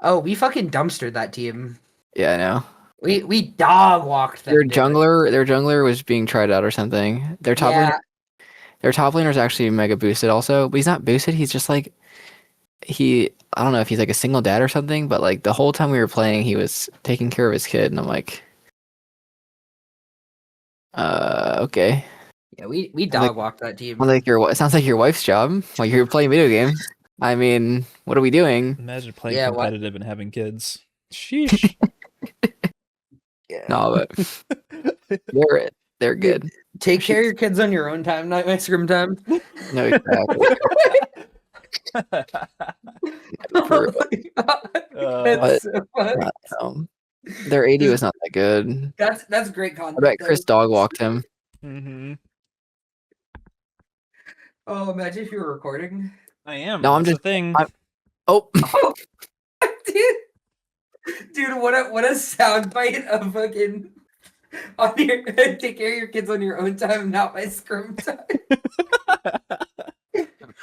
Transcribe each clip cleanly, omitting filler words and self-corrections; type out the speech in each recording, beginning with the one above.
Oh, we fucking dumpstered that team. Yeah, I know. We dog walked them. Their jungler was being tried out or something. Yeah. Their top laner is actually mega boosted also, but he's not boosted. He's just like I don't know if he's like a single dad or something, but like the whole time we were playing, he was taking care of his kid, and I'm like, okay. Yeah, we dog walked that team. It sounds like your wife's job. Like you're playing video games. I mean, what are we doing? Imagine playing Yeah, what? competitive and having kids. Sheesh. Yeah. No, but they're good. Take care of your kids on your own time, not my scrim time. No, exactly. Oh my God. That's so funny. Their AD was not that good. That's great content. I bet Chris dog walked him. Mm-hmm. Oh, imagine if you were recording. I am. No, I'm That's just the thing. Oh, dude, what a soundbite of fucking on your take care of your kids on your own time, not my scrim time.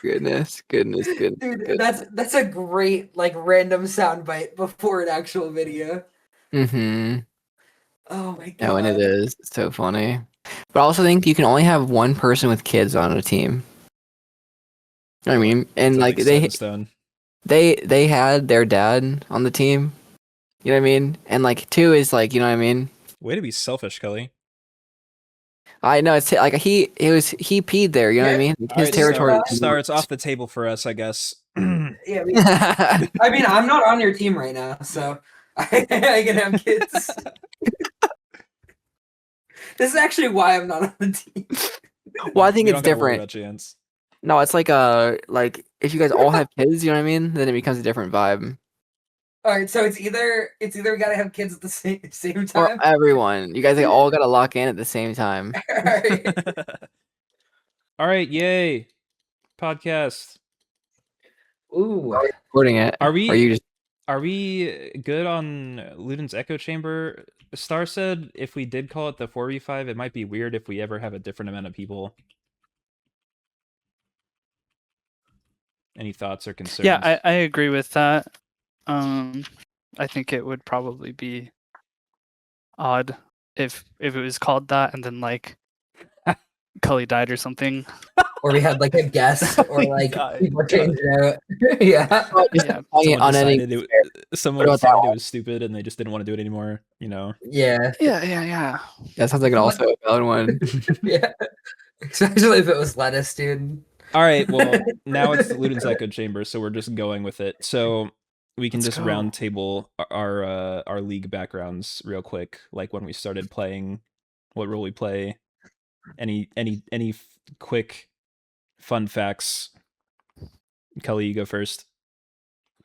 goodness. Dude, that's a great like random soundbite before an actual video. Mm-hmm. Oh my God. No, and it is. It's so funny. But I also think you can only have one person with kids on a team. You know what I mean? And like they had their dad on the team. You know what I mean? And like 2 is like, you know what I mean? Way to be selfish, Cully. I know it's like he peed there, you know what I mean? His territory. Star, it's off the table for us, I guess. Yeah, I mean, I'm not on your team right now, so I can have kids. This is actually why I'm not on the team. Well, I think it's different. No, it's like if you guys all have kids, you know what I mean? Then it becomes a different vibe. All right, so it's either we gotta have kids at the same time, or everyone. You guys all gotta lock in at the same time. All right. All right, yay, podcast. Ooh, recording it. Are we? Are you just? Are we good on Luden's echo chamber? Star said if we did call it the 4v5, it might be weird if we ever have a different amount of people. Any thoughts or concerns? Yeah, I agree with that. I think it would probably be odd if it was called that and then like Cully died or something. Or we had like a guest, or like people changed it out. Yeah. Someone decided it was stupid and they just didn't want to do it anymore, you know? Yeah. That sounds like also a valid one. Yeah. Especially if it was lettuce, dude. All right, well, now it's Luden's echo chamber, so we're just going with it. So we can just round table our league backgrounds real quick, like when we started playing, what role we play, any quick fun facts. Cully, you go first.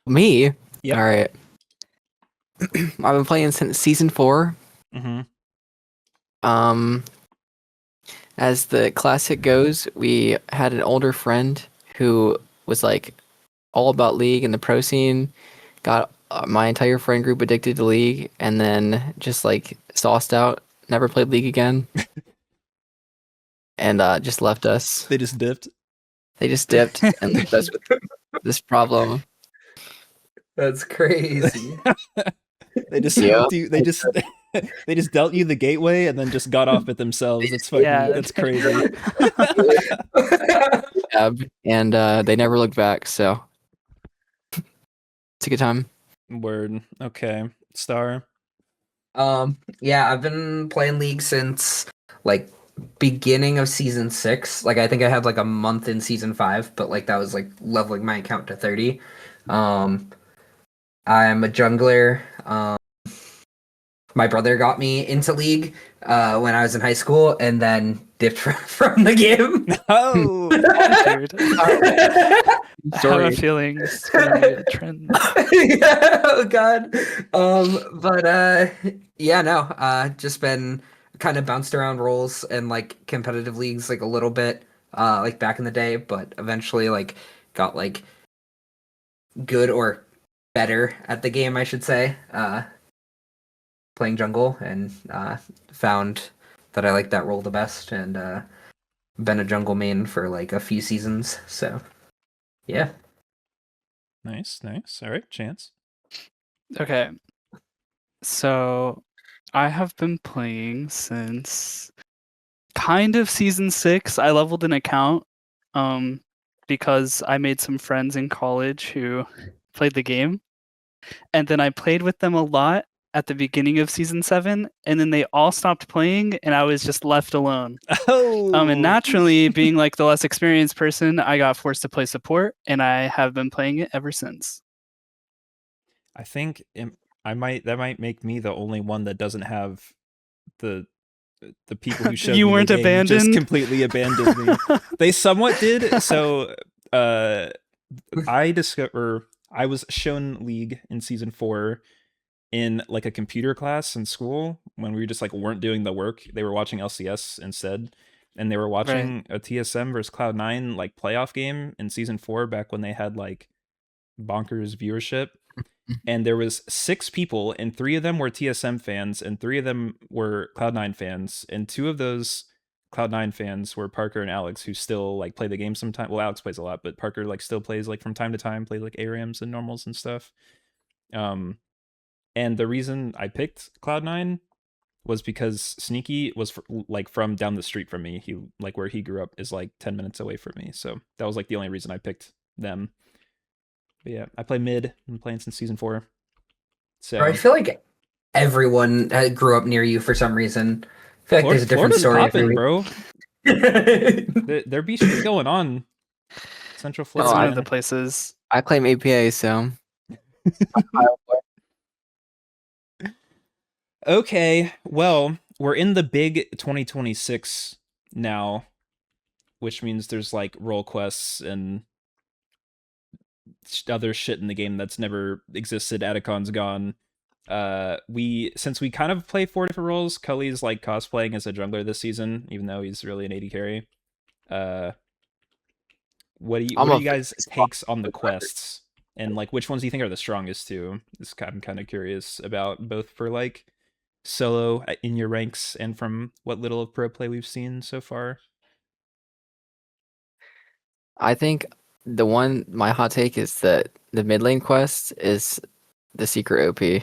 Me? Yep. All right. I've been playing since season 4. Mm-hmm. As the classic goes, we had an older friend who was like all about League and the pro scene, got my entire friend group addicted to League, and then just like sauced out, never played League again, and just left us. They just dipped and left us with this problem. That's crazy. They just they just dealt you the gateway and then just got off it themselves. It's fucking that's crazy. And they never looked back, so it's a good time. Word. Okay. Star. Yeah, I've been playing League since like beginning of season 6. Like I think I had like a month in season 5, but like that was like leveling my account to 30. I'm a jungler. My brother got me into League when I was in high school, and then dipped from the game. Oh, dude. I have a feeling it's gonna be a trend. Yeah, oh god. Yeah, no. Just been kind of bounced around roles and like competitive leagues like a little bit, like back in the day, but eventually like got like good or better at the game, I should say. Playing jungle, and found that I like that role the best, and been a jungle main for like a few seasons, so yeah. Nice. All right, Chance. Okay. So I have been playing since kind of season 6. I leveled an account because I made some friends in college who played the game. And then I played with them a lot at the beginning of season 7, and then they all stopped playing and I was just left alone. And Oh, naturally, being like the less experienced person, I got forced to play support, and I have been playing it ever since. I think that might make me the only one that doesn't have the people who showed You me the weren't game just abandoned? completely abandoned me. They somewhat did. So I was shown League in season 4 in like a computer class in school when we just like weren't doing the work. They were watching LCS instead. And they were Right. watching a TSM versus Cloud9 like playoff game in season 4 back when they had like bonkers viewership. And there was 6 people, and 3 of them were TSM fans, and 3 of them were Cloud9 fans, and 2 of those Cloud9 fans were Parker and Alex, who still like play the game sometimes. Well, Alex plays a lot, but Parker like still plays like from time to time, plays like ARAMs and normals and stuff. And the reason I picked Cloud9 was because Sneaky was like from down the street from me. He like where he grew up is like 10 minutes away from me, so that was like the only reason I picked them. But yeah, I play mid. I'm playing since season 4. So I feel like everyone grew up near you for some reason. I feel like there's a different Florida's story every popping, week. bro. There be shit going on. Central It's Florida, Oh, one I- of the man. places. I claim APA, so Okay, well, we're in the big 2026 now, which means there's like role quests and other shit in the game that's never existed. Atacon's gone. Since we kind of play 4 different roles, Cully's like cosplaying as a jungler this season, even though he's really an AD carry. Uh, I'm what are a you guys' takes on the quests? And like which ones do you think are the strongest too? I'm kind of curious about both for like solo in your ranks and from what little of pro play we've seen so far. I think my hot take is that the mid lane quest is the secret OP,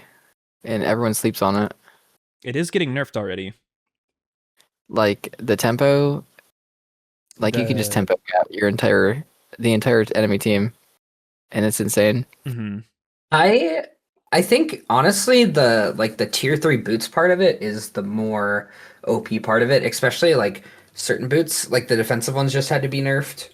and everyone sleeps on it. It is getting nerfed already. Like the tempo, like you can just tempo out the entire enemy team, and it's insane. Mhm. I think honestly the tier 3 boots part of it is the more OP part of it, especially like certain boots, like the defensive ones just had to be nerfed.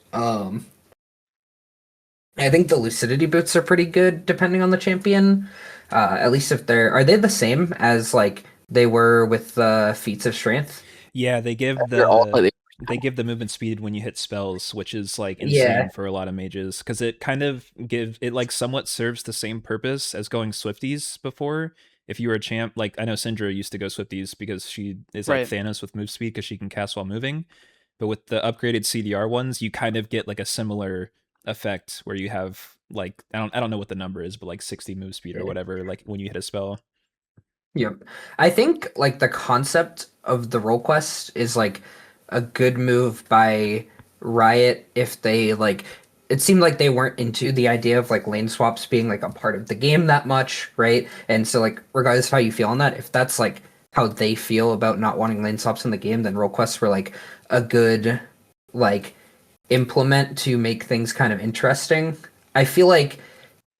I think the lucidity boots are pretty good depending on the champion. At least if are they the same as like they were with the feats of strength? Yeah, they give They're all slightly. the movement speed when you hit spells, which is like Yeah. insane for a lot of mages because it kind of it somewhat serves the same purpose as going Swifties before. If you were a champ, like I know Syndra used to go Swifties because she is like Right. Thanos with move speed because she can cast while moving. But with the upgraded CDR ones, you kind of get like a similar effect where you have like I don't know what the number is, but like 60 move speed or whatever, like when you hit a spell. Yep. I think like the concept of the role quest is like a good move by Riot if they like it seemed like they weren't into the idea of like lane swaps being like a part of the game that much, right? And so like regardless of how you feel on that, if that's like how they feel about not wanting lane swaps in the game, then role quests were like a good like implement to make things kind of interesting. I feel like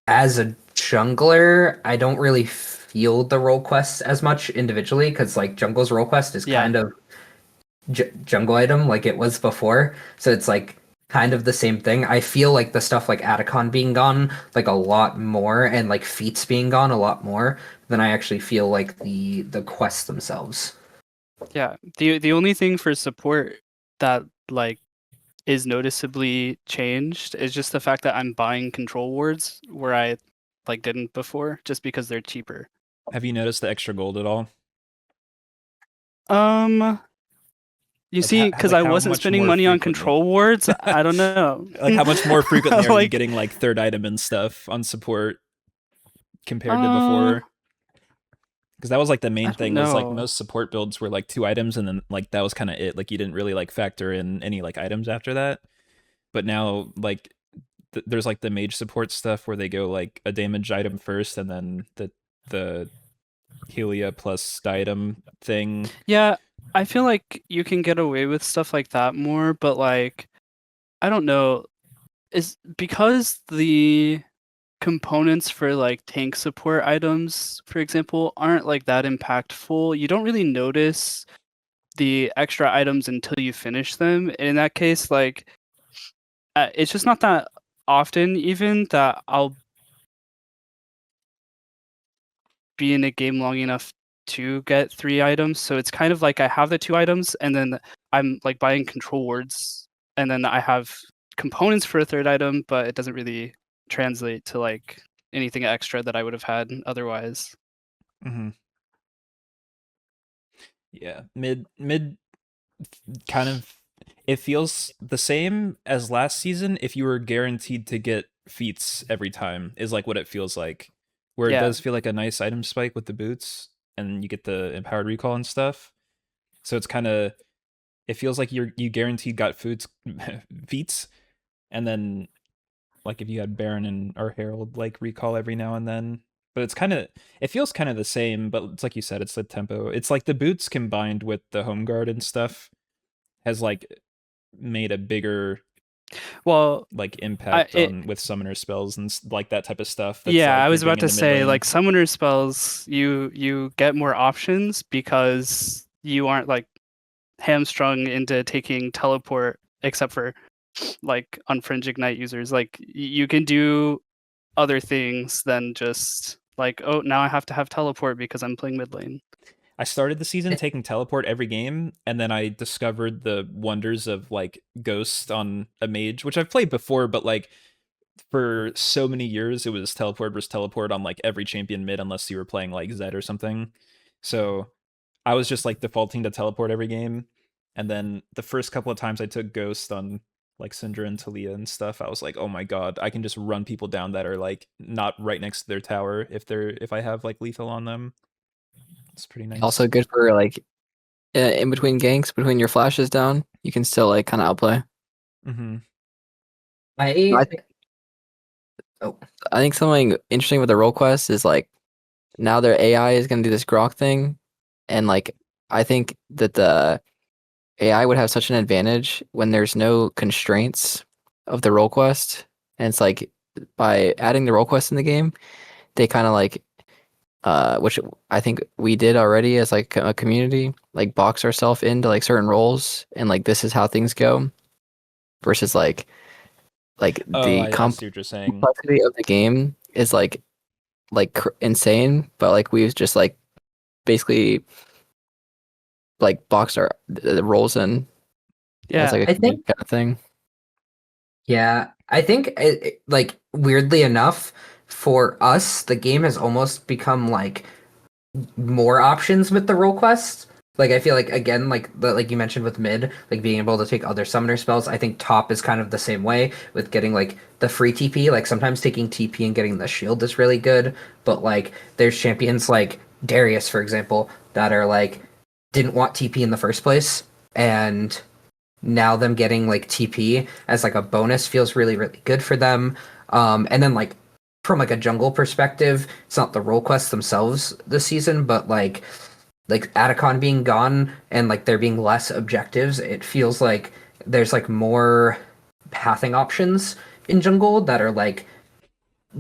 as a jungler, I don't really feel the role quests as much individually because like jungle's role quest is Yeah. kind of jungle item like it was before, so it's like kind of the same thing. I feel like the stuff like Atacon being gone like a lot more and like feats being gone a lot more than I actually feel like the quests themselves. Yeah. The only thing for support that like is noticeably changed is just the fact that I'm buying control wards where I like didn't before just because they're cheaper. Have you noticed the extra gold at all? You Like see, because like I how wasn't much spending more money on frequently? control wards, I don't know. Like how much more frequently are you Like, getting like third item and stuff on support compared to uh, before? Because that was like the I main don't thing was like know. most support builds were like 2 items and then like that was kind of it. Like you didn't really like factor in any like items after that. But now like there's like the mage support stuff where they go like a damage item first and then the the Helia plus diadem thing. Yeah, I feel like you can get away with stuff like that more, but like I don't know, is because the components for like tank support items, for example, aren't like that impactful. You don't really notice the extra items until you finish them. And in that case, like it's just not that often even that I'll be in a game long enough to get 3 items. So it's kind of like I have the 2 items and then I'm like buying control wards and then I have components for a 3rd item, but it doesn't really translate to like anything extra that I would have had otherwise. Mm-hmm. Yeah, mid kind of, it feels the same as last season if you were guaranteed to get feats every time, is like what it feels like, where it Yeah. does feel like a nice item spike with the boots and you get the empowered recall and stuff. So it's kind of, it feels like you guaranteed got foods feats, and then like if you had Baron and or Herald like recall every now and then. But it's kind of, it feels kind of the same, but it's like you said, it's the tempo. It's like the boots combined with the home guard and stuff has like made a bigger Well, like impact it on with summoner spells and like that type of stuff. That's yeah, like I was creeping about to into mid say lane. like summoner spells you get more options because you aren't like hamstrung into taking teleport except for like unfringe ignite users. Like you can do other things than just like, oh, now I have to have teleport because I'm playing mid lane. I started the season taking teleport every game, and then I discovered the wonders of like Ghost on a mage, which I've played before, but like for so many years it was teleport versus teleport on like every champion mid unless you were playing like Zed or something. So I was just like defaulting to teleport every game. And then the first couple of times I took Ghost on like Syndra and Talia and stuff, I was like, oh my god, I can just run people down that are like not right next to their tower if I have like lethal on them. It's pretty nice. Also good for like in between ganks, between your flashes down, you can still like kind of outplay. Mm-hmm. I think Oh, I think something interesting with the role quest is like now their AI is gonna do this grok thing, and like I think that the AI would have such an advantage when there's no constraints of the role quest, and it's like by adding the role quest in the game, they kind of like which I think we did already as like a community, like box ourselves into like certain roles, and like this is how things go, versus like Oh, the I see what you're saying. complexity of the game is like insane, but like we've just like basically like boxed our the roles in as Yeah. like a I think kind of thing. Yeah, I think like weirdly enough, for us, the game has almost become like more options with the role quest. Like I feel like again, like you mentioned with mid, like being able to take other summoner spells. I think top is kind of the same way with getting like the free TP. Like sometimes taking TP and getting the shield is really good, but like there's champions like Darius, for example, that are like didn't want TP in the first place, and now them getting like TP as like a bonus feels really, really good for them. And then like from like a jungle perspective, it's not the role quests themselves this season, but like Atacon being gone and like there being less objectives, it feels like there's like more pathing options in jungle that are like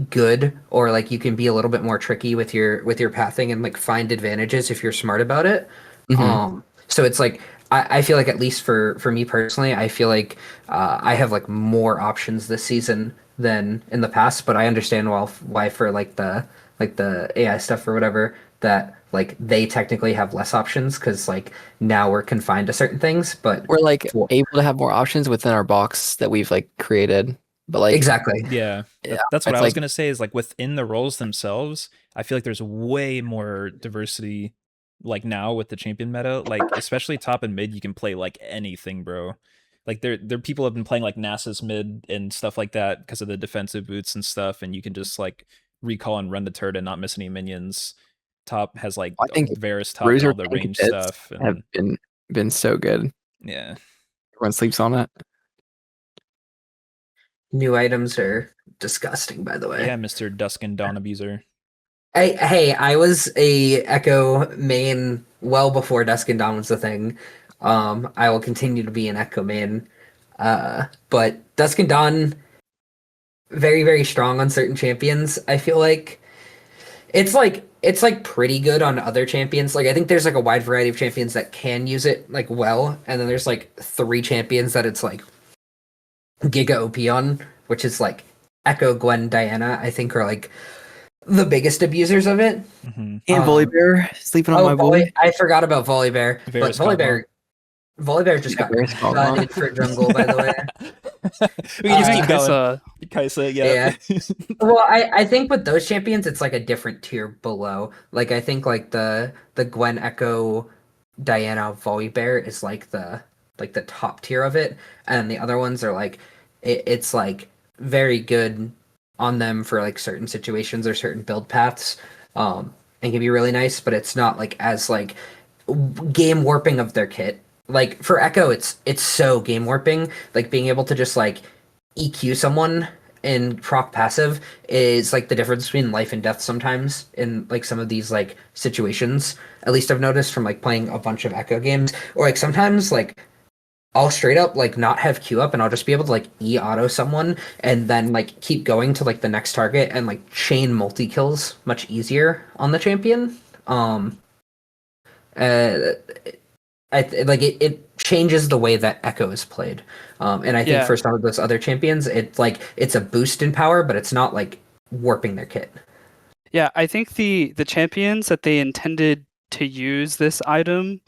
good, or like you can be a little bit more tricky with your pathing and like find advantages if you're smart about it. Hmm. So it's like I feel like at least for me personally, I feel like I have like more options this season than in the past, but I understand why for like the AI stuff or whatever, that like they technically have less options because like now we're confined to certain things, but We're like for able to have more options within our box that we've like created, but like exactly. Yeah, yeah, that's what it's I was like gonna say. Is like within the roles themselves, I feel like there's way more diversity. Like now with the champion meta, like especially top and mid, you can play like anything, bro. Like there people have been playing like Nasus mid and stuff like that because of the defensive boots and stuff, and you can just like recall and run the turret and not miss any minions. Top has like I think Varus top and bruiser all the tank range bits stuff, have and been so good. yeah, Everyone sleeps on it. New items are disgusting, by the way. yeah, Mr. Dusk and Dawn Abuser. I was a Echo main well before Dusk and Dawn was the thing. I will continue to be an Echo main. But Dusk and Dawn very, very strong on certain champions. I feel like it's like pretty good on other champions. Like I think there's like a wide variety of champions that can use it like well, and then there's like three champions that it's like Giga OP on, which is like Echo, Gwen, Diana, I think are like the biggest abusers of it. Mm-hmm. And Volibear sleeping on Oh, my boy. I forgot about Volibear. But Varus combo. Volibear just got Varus combo. gutted for jungle, by the way. We can just Uh, keep going. Kaisa, Kaisa, yeah. Well, I think with those champions, it's like a different tier below. Like I think like the Gwen Echo Diana Volibear is like the top tier of it, and the other ones are like it's like very good on them for like certain situations or certain build paths, and can be really nice, but it's not like as like game warping of their kit. Like for Echo, it's so game warping. Like being able to just like EQ someone in proc passive is like the difference between life and death sometimes in like some of these like situations. At least I've noticed from like playing a bunch of Echo games. Or like sometimes like I'll straight up like not have Q up and I'll just be able to like E auto someone and then like keep going to like the next target and like chain multi kills much easier on the champion. Uh like it changes the way that Echo is played. And I think Yeah. for some of those other champions, it's like it's a boost in power, but it's not like warping their kit. yeah, I think the champions that they intended to use this item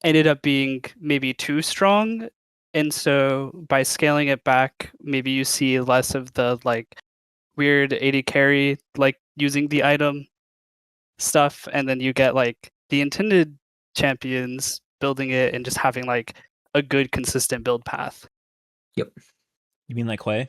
ended up being maybe too strong, and so by scaling it back, maybe you see less of the like weird 80 carry like using the item stuff, and then you get like the intended champions building it and just having like a good consistent build path. Yep. You mean like Hui?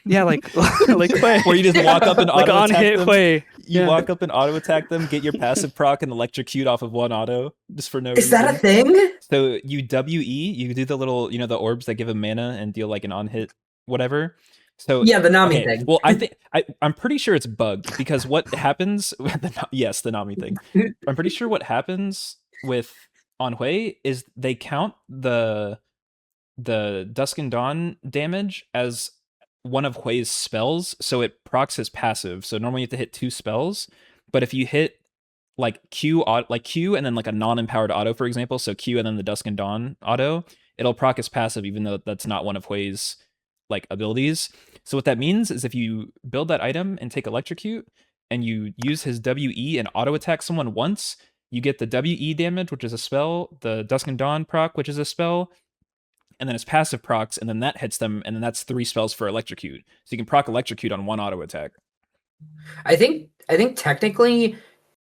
Yeah, like like Hui. Where you just walk up and like auto on attack hit them. Hui. You Yeah. walk up and auto attack them, get your passive proc and electrocute off of one auto just for no Is reason. that a thing? So you WE, you do the little, the orbs that give him mana and deal like an on hit whatever. So Yeah, the Nami okay, thing. well I'm pretty sure it's bugged because what happens? Yes, the Nami thing. I'm pretty sure what happens with on Hui is they count the Dusk and Dawn damage as one of Hui's spells, so it procs his passive. So normally you have to hit 2 spells, but if you hit like Q and then like a non-empowered auto, for example, so Q and then the Dusk and Dawn auto, it'll proc his passive even though that's not one of Hui's like abilities. So what that means is if you build that item and take electrocute and you use his WE and auto attack someone once, you get the WE damage, which is a spell, the Dusk and Dawn proc, which is a spell, and then his passive procs, and then that hits them, and then that's 3 spells for electrocute. So you can proc electrocute on one auto attack. I think technically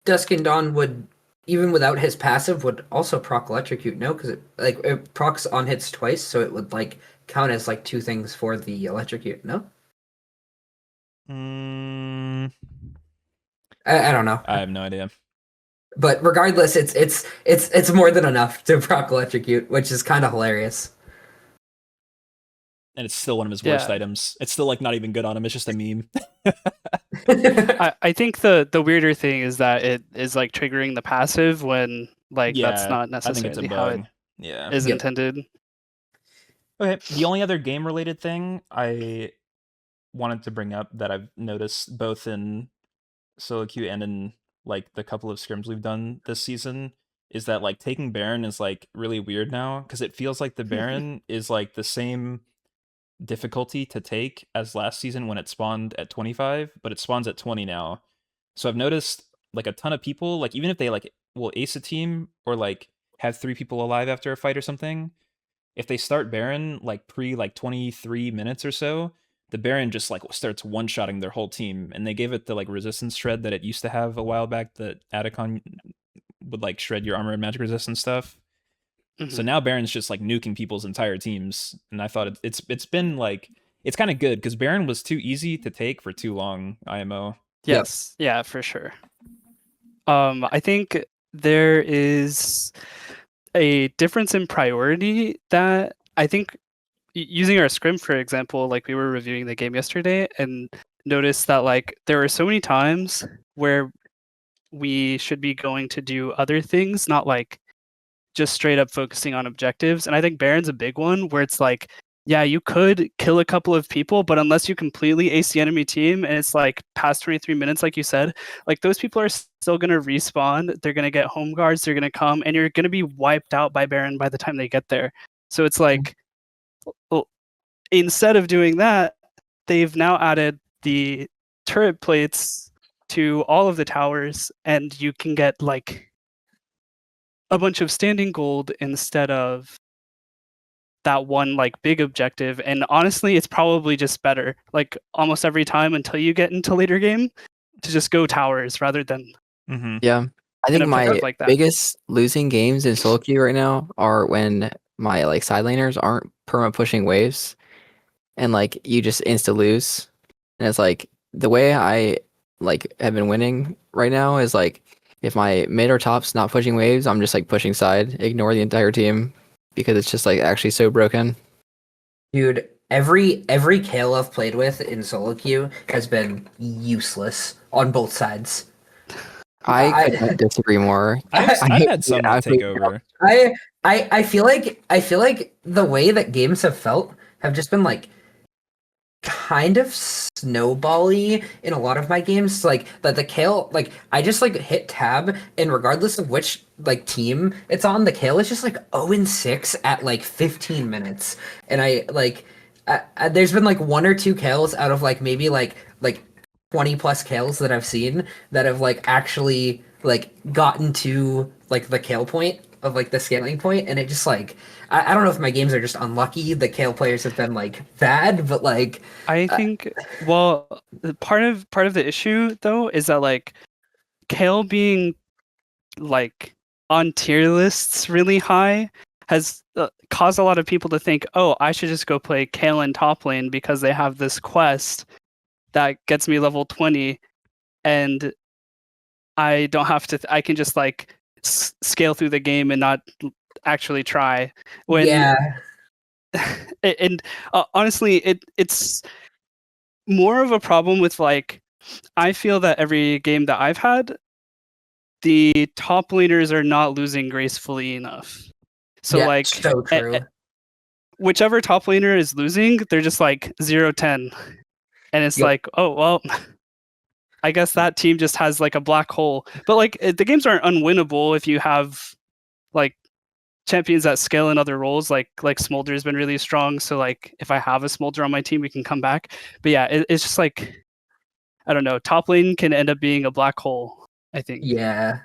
Dusk and Dawn would, even without his passive, would also proc electrocute. No, because it procs on hits twice, so it would like count as like two things for the electrocute. No, I don't know. I have no idea. But regardless, it's more than enough to proc electrocute, which is kind of hilarious. And it's still one of his worst Yeah. items. It's still like not even good on him. It's just a meme. I think the weirder thing is that it is like triggering the passive when like that's not I think it's a necessarily how it bug. Yeah. is Yep. intended. Okay. The only other game related thing I wanted to bring up that I've noticed both in Soloq and in like the couple of scrims we've done this season is that like taking Baron is like really weird now because it feels like the Baron is like the same difficulty to take as last season when it spawned at 25, but it spawns at 20 now. So I've noticed like a ton of people, like even if they like will ace a team or like have 3 people alive after a fight or something, if they start Baron like pre like 23 minutes or so, the Baron just like starts one-shotting their whole team, and they gave it the like resistance shred that it used to have a while back that Atacon would like shred your armor and magic resistance stuff. So Mhm. now Baron's just like nuking people's entire teams, and I thought it's been like it's kind of good because Baron was too easy to take for too long. IMO. Yes, yeah, for sure. I think there is a difference in priority that I think using our scrim for example, like we were reviewing the game yesterday, and noticed that like there are so many times where we should be going to do other things, not like just straight up focusing on objectives. And I think Baron's a big one where it's like, yeah, you could kill a couple of people, but unless you completely ace the enemy team and it's like past 23 minutes, like you said, like those people are still going to respawn. They're going to get home guards. They're going to come and you're going to be wiped out by Baron by the time they get there. So it's like, well, instead of doing that, they've now added the turret plates to all of the towers and you can get like a bunch of standing gold instead of that one like big objective. And honestly, it's probably just better like almost every time until you get into later game to just go towers rather than Yeah. I think an my objective like that. biggest losing games in Soloq right now are when my like side laners aren't perma pushing waves and like you just insta lose. And it's like the way I like have been winning right now is like if my mid or top's not pushing waves, I'm just like pushing side, ignore the entire team because it's just like actually so broken. Dude, every Kayle I've played with in solo queue has been useless on both sides. I could not disagree more. I've had some that take over. I feel like the way that games have felt have just been like kind of snowbally in a lot of my games. Like that the Kayle, like I just like hit tab and regardless of which like team it's on, the Kayle is just like 0-6 at like 15 minutes. And I like there's been like one or two Kayles out of like maybe like 20 plus Kayles that I've seen that have like actually like gotten to like the Kayle point of like the scaling point, and it just like I don't know if my games are just unlucky. The Kayle players have been like bad, but like I think well part of the issue though is that like Kayle being like on tier lists really high has caused a lot of people to think, oh, I should just go play Kayle in top lane because they have this quest that gets me level 20 and I don't have to I can just like scale through the game and not actually try when yeah, and honestly it's more of a problem with like I feel that every game that I've had the top laners are not losing gracefully enough. So yeah, like so true. whichever top laner is losing, they're just like 0-10. And it's Yep. like, oh well, I guess that team just has like a black hole. But like the games aren't unwinnable if you have like champions that scale in other roles. Like Smolder has been really strong. So like if I have a Smolder on my team, we can come back. But yeah, it's just like I don't know. Top lane can end up being a black hole, I think. Yeah,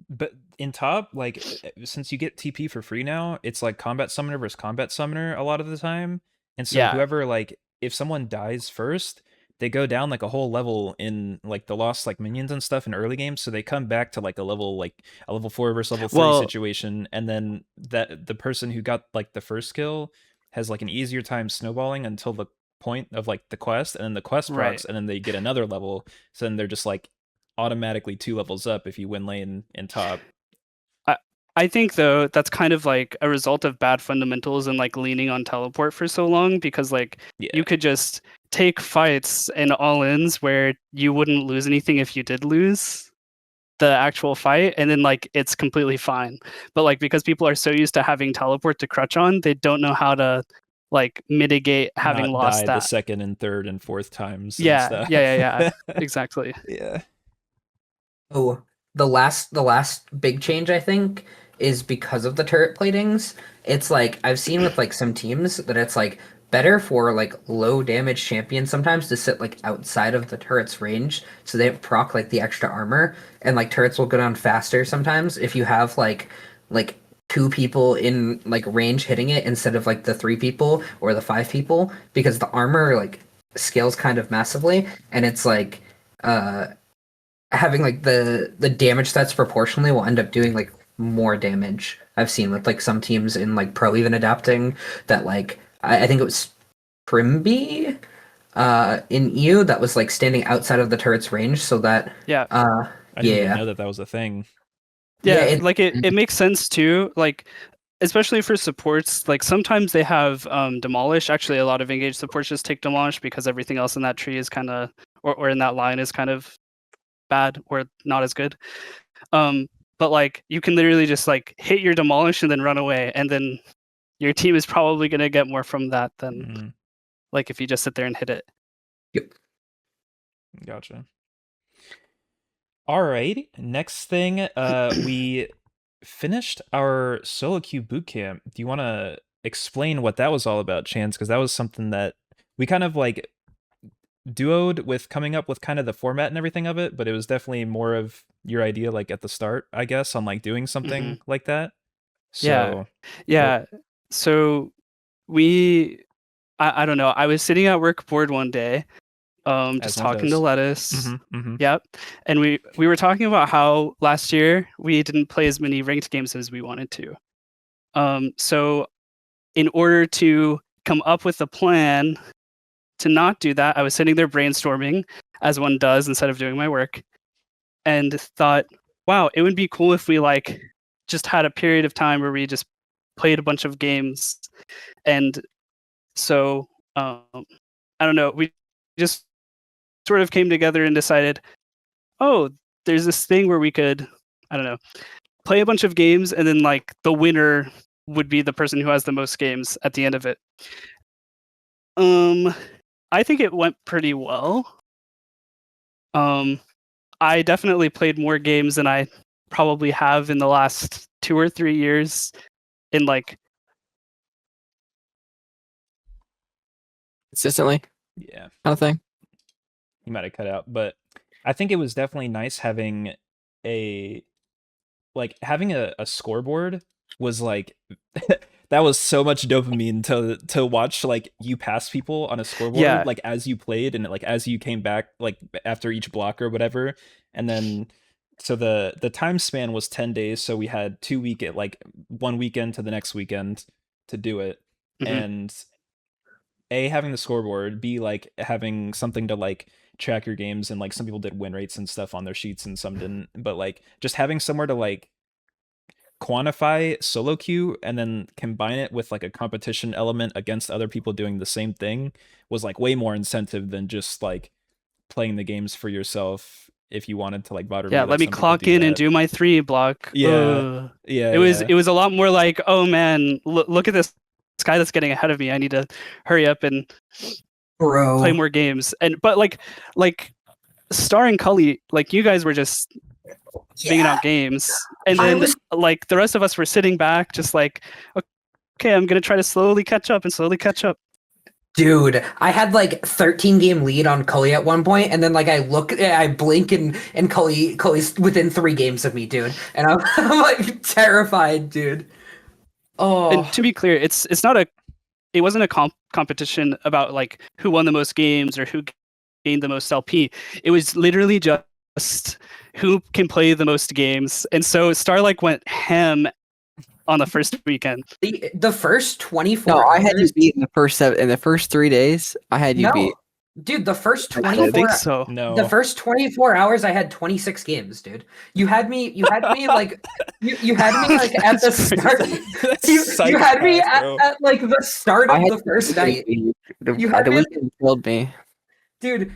But in top, like since you get TP for free now, it's like combat summoner versus combat summoner a lot of the time. And so Yeah. whoever like if someone dies first, they go down like a whole level in like the lost like minions and stuff in early games, so they come back to like a level 4 versus level 3 situation, and then that the person who got like the first kill has like an easier time snowballing until the point of like the quest, and then the quest procs, Right. and then they get another level, so then they're just like automatically 2 levels up if you win lane in top. I think though that's kind of like a result of bad fundamentals and like leaning on teleport for so long, because like you could just take fights and all-ins where you wouldn't lose anything if you did lose the actual fight, and then like it's completely fine. But like because people are so used to having teleport to crutch on, they don't know how to like mitigate having Not lost die that the second and third and fourth times. And yeah stuff. yeah exactly. Yeah. Oh, the last big change I think is because of the turret platings. It's like I've seen with like some teams that it's like better for like low damage champions sometimes to sit like outside of the turret's range so they don't proc like the extra armor, and like turrets will go down faster sometimes if you have like two people in like range hitting it instead of like the three people or the five people, because the armor like scales kind of massively, and it's like having like the damage stats proportionally will end up doing like more damage. I've seen with like some teams in like pro even adapting that, like I think it was Primby in EU that was like standing outside of the turret's range so that I didn't even know that was a thing. Yeah, it like it makes sense too. Like especially for supports, like sometimes they have demolish. Actually, a lot of engaged supports just take demolish because everything else in that tree is kind of, or in that line is kind of bad or not as good. But like you can literally just like hit your demolish and then run away, and then your team is probably going to get more from that than like if you just sit there and hit it. Yep. Gotcha. Alrighty. Next thing, we finished our Soloq bootcamp. Do you want to explain what that was all about, Chance? Because that was something that we kind of like duoed with coming up with kind of the format and everything of it, but it was definitely more of your idea, like at the start, I guess, on like doing something like that. So yeah. So I don't know. I was sitting at work bored one day, just talking to Lettuce. Yep. And we were talking about how last year we didn't play as many ranked games as we wanted to. So in order to come up with a plan to not do that, I was sitting there brainstorming, as one does instead of doing my work, and thought, wow, it would be cool if we like just had a period of time where we just played a bunch of games. And so I don't know, we just sort of came together and decided, oh, there's this thing where we could, I don't know, play a bunch of games, and then like the winner would be the person who has the most games at the end of it. I think it went pretty well. I definitely played more games than I probably have in the last 2 or 3 years in like consistently. Yeah. Kind of thing. You might have cut out, but I think it was definitely nice having a scoreboard was like that was so much dopamine to watch like you pass people on a scoreboard like as you played and like as you came back like after each block or whatever. And then so the time span was 10 days, so we had 1 weekend to the next weekend to do it. And A, having the scoreboard, B, like having something to like track your games, and like some people did win rates and stuff on their sheets and some didn't, but like just having somewhere to like quantify solo queue and then combine it with like a competition element against other people doing the same thing was like way more incentive than just like playing the games for yourself if you wanted to like bot review. Yeah, let me clock in and do my 3 block. Yeah. It was a lot more like, oh man, look at this guy that's getting ahead of me. I need to hurry up and play more games. And but like Star and Cully, like you guys were just banging out games, and then like the rest of us were sitting back, just like, okay, I'm gonna try to slowly catch up. Dude, I had like 13 game lead on Cully at one point, and then like I blink and Cully's within 3 games of me, dude, and I'm like terrified, dude. Oh, and to be clear, it wasn't a competition about like who won the most games or who gained the most LP. It was literally just who can play the most games, and so Star like went ham on the first weekend. The first 24 No, I had you hours. beat in the first 3 days. I had you beat. Dude, the first I 24 don't think so. No. The first 24 hours I had 26 games, dude. You had me like you had me like at the start. You had me at like the start of the first night. You had the weekend killed me. Dude,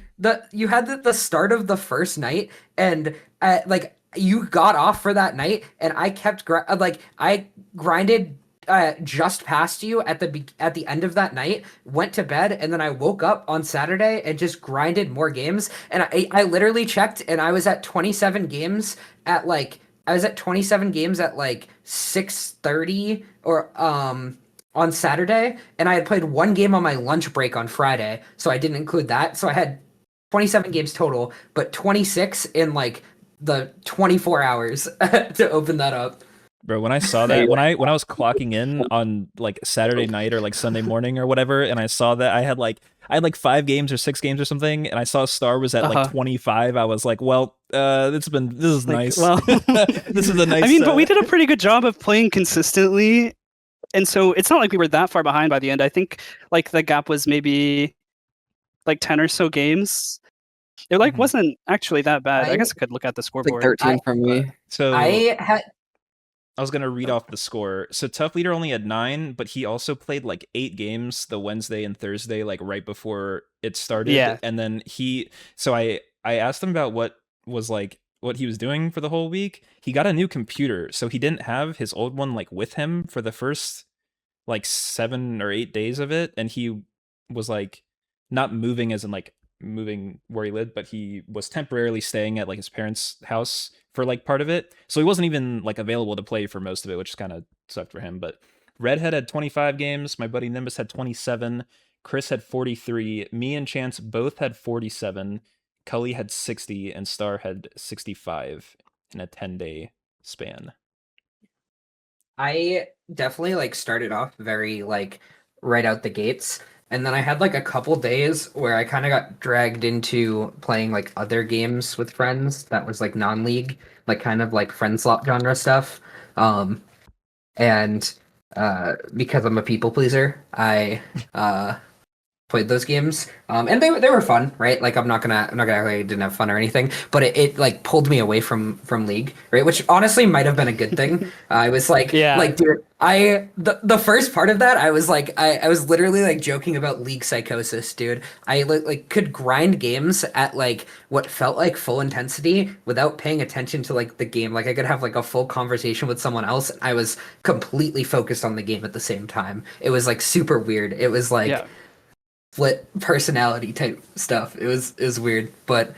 you had the start of the first night, and like you got off for that night, and I kept I grinded just past you at the end of that night, went to bed, and then I woke up on Saturday and just grinded more games. And I literally checked, and I was at 27 games at like 6:30 or on Saturday, and I had played 1 game on my lunch break on Friday, so I didn't include that. So I had 27 games total, but 26 in like the 24 hours to open that up. Bro, when I saw that, when I was clocking in on like Saturday night or like Sunday morning or whatever, and I saw that I had like 5 games or 6 games or something, and I saw Star was at like 25, I was like, well, this is like, nice. Well, this is a nice. I mean, but we did a pretty good job of playing consistently, and so it's not like we were that far behind by the end. I think like the gap was maybe like 10 or so games. It like wasn't actually that bad. I guess I could look at the scoreboard. Like 13 from me. So I had I was gonna read off the score. So Tough Leader only had 9, but he also played like 8 games the Wednesday and Thursday, like right before it started. Yeah. And then I asked him about what he was doing for the whole week. He got a new computer, so he didn't have his old one like with him for the first like 7 or 8 days of it, and he was like not moving as in like moving where he lived, but he was temporarily staying at like his parents' house for like part of it. So he wasn't even like available to play for most of it, which kind of sucked for him. But Redhead had 25 games, my buddy Nimbus had 27, Chris had 43, me and Chance both had 47, Cully had 60, and Star had 65 in a 10-day span. I definitely like started off very like right out the gates, and then I had like a couple days where I kind of got dragged into playing like other games with friends that was like non-league, like kind of like friend slot genre stuff. And because I'm a people pleaser, I played those games, and they were fun, right? Like I'm not gonna act like I didn't have fun or anything, but it like pulled me away from League, right? Which honestly might have been a good thing. I was like, Yeah. like dude, the first part of that, I was like, I was literally like joking about League psychosis, dude. I like could grind games at like what felt like full intensity without paying attention to like the game. Like I could have like a full conversation with someone else, and I was completely focused on the game at the same time. It was like super weird. It was like. Yeah. Split personality type stuff. It was weird, but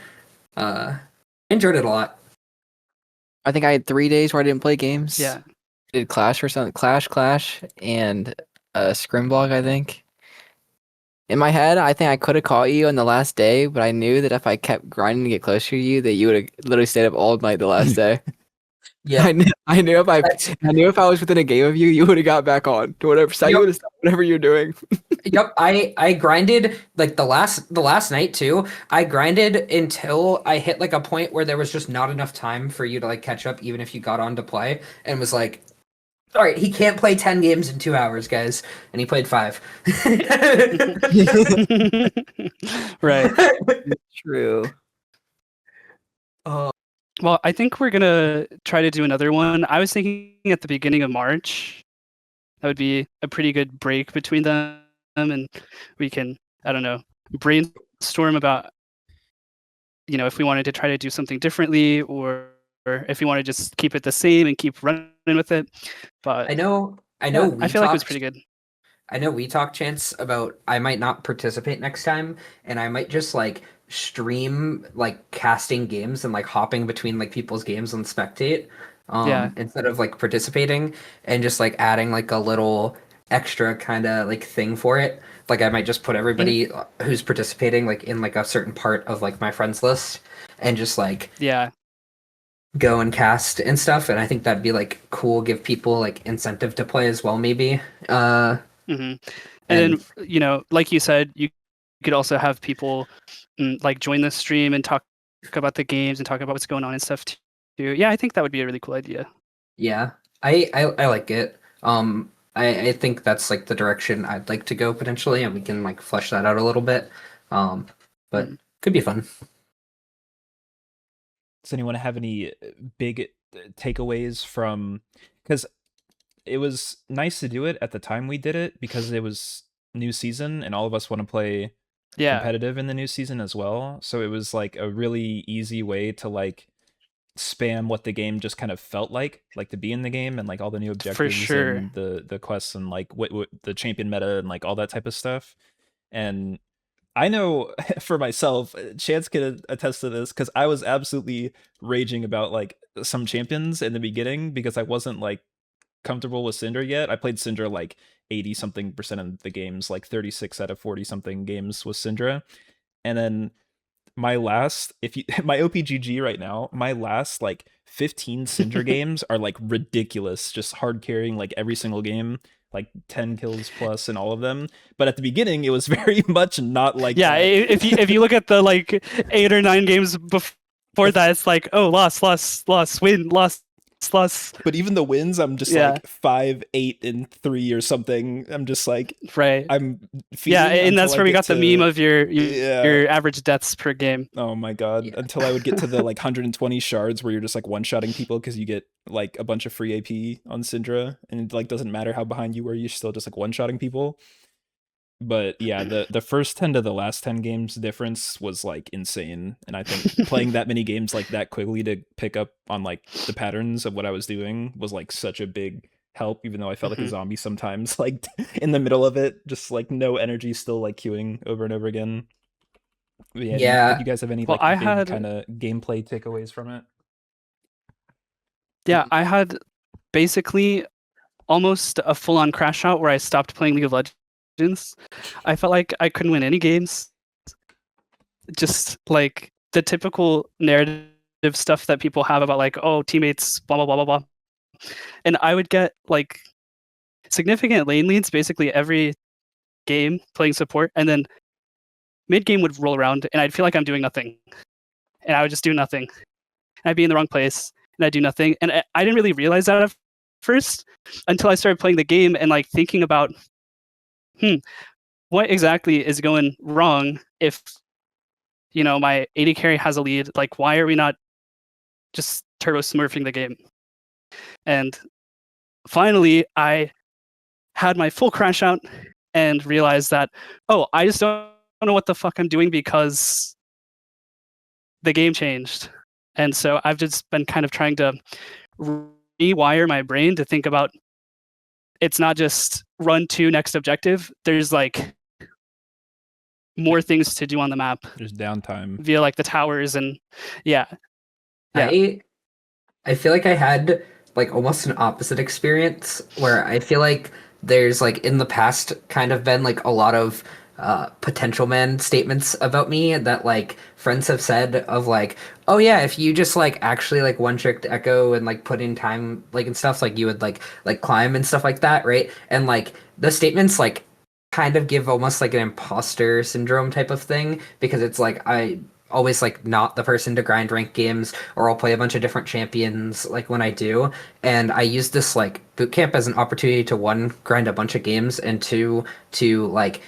enjoyed it a lot. I think I had 3 days where I didn't play games. Yeah. Did Clash or something. Clash, and Scrimblog, I think. In my head, I think I could have caught you on the last day, but I knew that if I kept grinding to get closer to you, that you would have literally stayed up all night the last day. Yeah, I knew if I was within a game of you, you would have got back on to whatever side. Yep. You would have stopped whatever you're doing. yep. I grinded like the last night too. I grinded until I hit like a point where there was just not enough time for you to like catch up, even if you got on to play, and was like, all right, he can't play 10 games in 2 hours, guys, and he played 5. Right. True. Oh, Well, I think we're gonna try to do another one. I was thinking at the beginning of March. That would be a pretty good break between them, and we can, I don't know, brainstorm about, if we wanted to try to do something differently, or if we want to just keep it the same and keep running with it. But I know. yeah, We I feel like it was talked- pretty good. I know we talked, Chance, about I might not participate next time, and I might just like stream like casting games and like hopping between like people's games and spectate, Yeah. instead of like participating, and just like adding like a little extra kind of like thing for it. Like I might just put everybody who's participating like in like a certain part of like my friends list, and just like Yeah. go and cast and stuff. And I think that'd be like cool, give people like incentive to play as well, maybe. hmm And then, like you said, you could also have people like join the stream and talk about the games and talk about what's going on and stuff too. Yeah, I think that would be a really cool idea. Yeah, I like it. I think that's like the direction I'd like to go potentially, and we can like flesh that out a little bit. But could be fun. Does anyone have any big takeaways from, because it was nice to do it at the time we did it because it was new season and all of us want to play Yeah. competitive in the new season as well. So it was like a really easy way to like spam what the game just kind of felt like to be in the game, and like all the new objectives sure. and the quests and like what the champion meta and like all that type of stuff. And I know for myself, Chance can attest to this, because I was absolutely raging about like some champions in the beginning because I wasn't like comfortable with Syndra yet. I played Syndra like 80 something percent of the games, like 36 out of 40 something games with Syndra. And then my last, my OPGG right now, my last like 15 Syndra games are like ridiculous, just hard carrying like every single game, like 10 kills plus in all of them. But at the beginning, it was very much not like Yeah, that. if you look at the like 8 or 9 games before that, it's like, oh, loss, win, loss, plus. But even the wins, I'm just Yeah. like 5, 8, and 3 or something. I'm just like, Right. I'm Yeah, feeding and until that's I where we get got the to- meme of your Yeah. average deaths per game. Oh my god! Yeah. Until I would get to the like 120 shards where you're just like one-shotting people because you get like a bunch of free AP on Syndra, and it like doesn't matter how behind you were, you're still just like one-shotting people. But yeah, the first 10 to the last 10 games difference was like insane, and I think playing that many games like that quickly to pick up on like the patterns of what I was doing was like such a big help, even though I felt like a zombie sometimes, like in the middle of it, just like no energy, still like queuing over and over again. But yeah, did you guys have any Well, like I big had kind of gameplay takeaways from it? yeah, I had basically almost a full-on crash out where I stopped playing League of Legends. I felt like I couldn't win any games. Just like the typical narrative stuff that people have about like, oh, teammates, blah blah blah blah blah. And I would get like significant lane leads basically every game playing support, and then mid game would roll around and I'd feel like I'm doing nothing. And I would just do nothing. And I'd be in the wrong place and I'd do nothing. And I didn't really realize that at first until I started playing the game and like thinking about, what exactly is going wrong if my AD carry has a lead? Like, why are we not just turbo smurfing the game? And finally, I had my full crash out and realized that, oh, I just don't know what the fuck I'm doing because the game changed. And so I've just been kind of trying to rewire my brain to think about it's not just run to next objective. There's like more things to do on the map There's downtime. via like the towers and yeah. I feel like I had like almost an opposite experience where I feel like there's like in the past kind of been like a lot of potential man statements about me that like friends have said of like, oh yeah, if you just like actually like one tricked Echo and like put in time like and stuff, like you would like climb and stuff like that, right? And like the statements like kind of give almost like an imposter syndrome type of thing because it's like I always like not the person to grind rank games, or I'll play a bunch of different champions like when I do. And I use this like boot camp as an opportunity to one, grind a bunch of games, and two, to like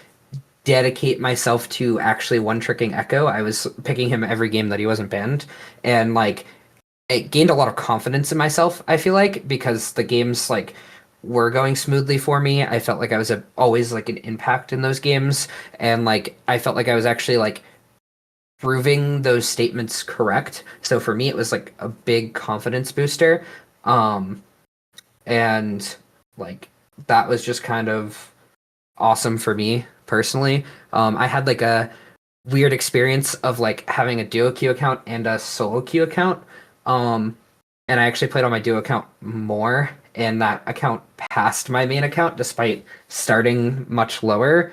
dedicate myself to actually one tricking Echo. I was picking him every game that he wasn't banned, and like it gained a lot of confidence in myself, I feel like, because the games like were going smoothly for me. I felt like I was always like an impact in those games, and like I felt like I was actually like proving those statements correct. So for me, it was like a big confidence booster. And like that was just kind of awesome for me personally. I had like a weird experience of like having a duo queue account and a solo queue account. And I actually played on my duo account more, and that account passed my main account despite starting much lower,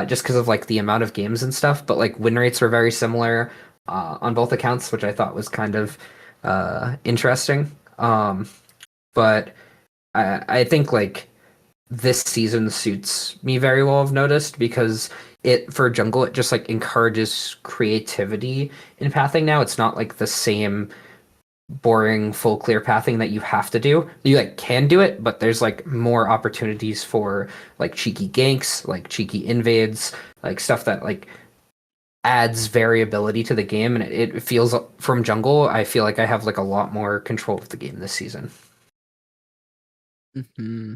just because of like the amount of games and stuff. But like win rates were very similar on both accounts, which I thought was kind of interesting. But I think like this season suits me very well, I've noticed, because it for jungle it just like encourages creativity in pathing now. It's not like the same boring full clear pathing that you have to do. You like can do it, but there's like more opportunities for like cheeky ganks, like cheeky invades, like stuff that like adds variability to the game, and it feels from jungle, I feel like I have like a lot more control of the game this season. Mm-hmm.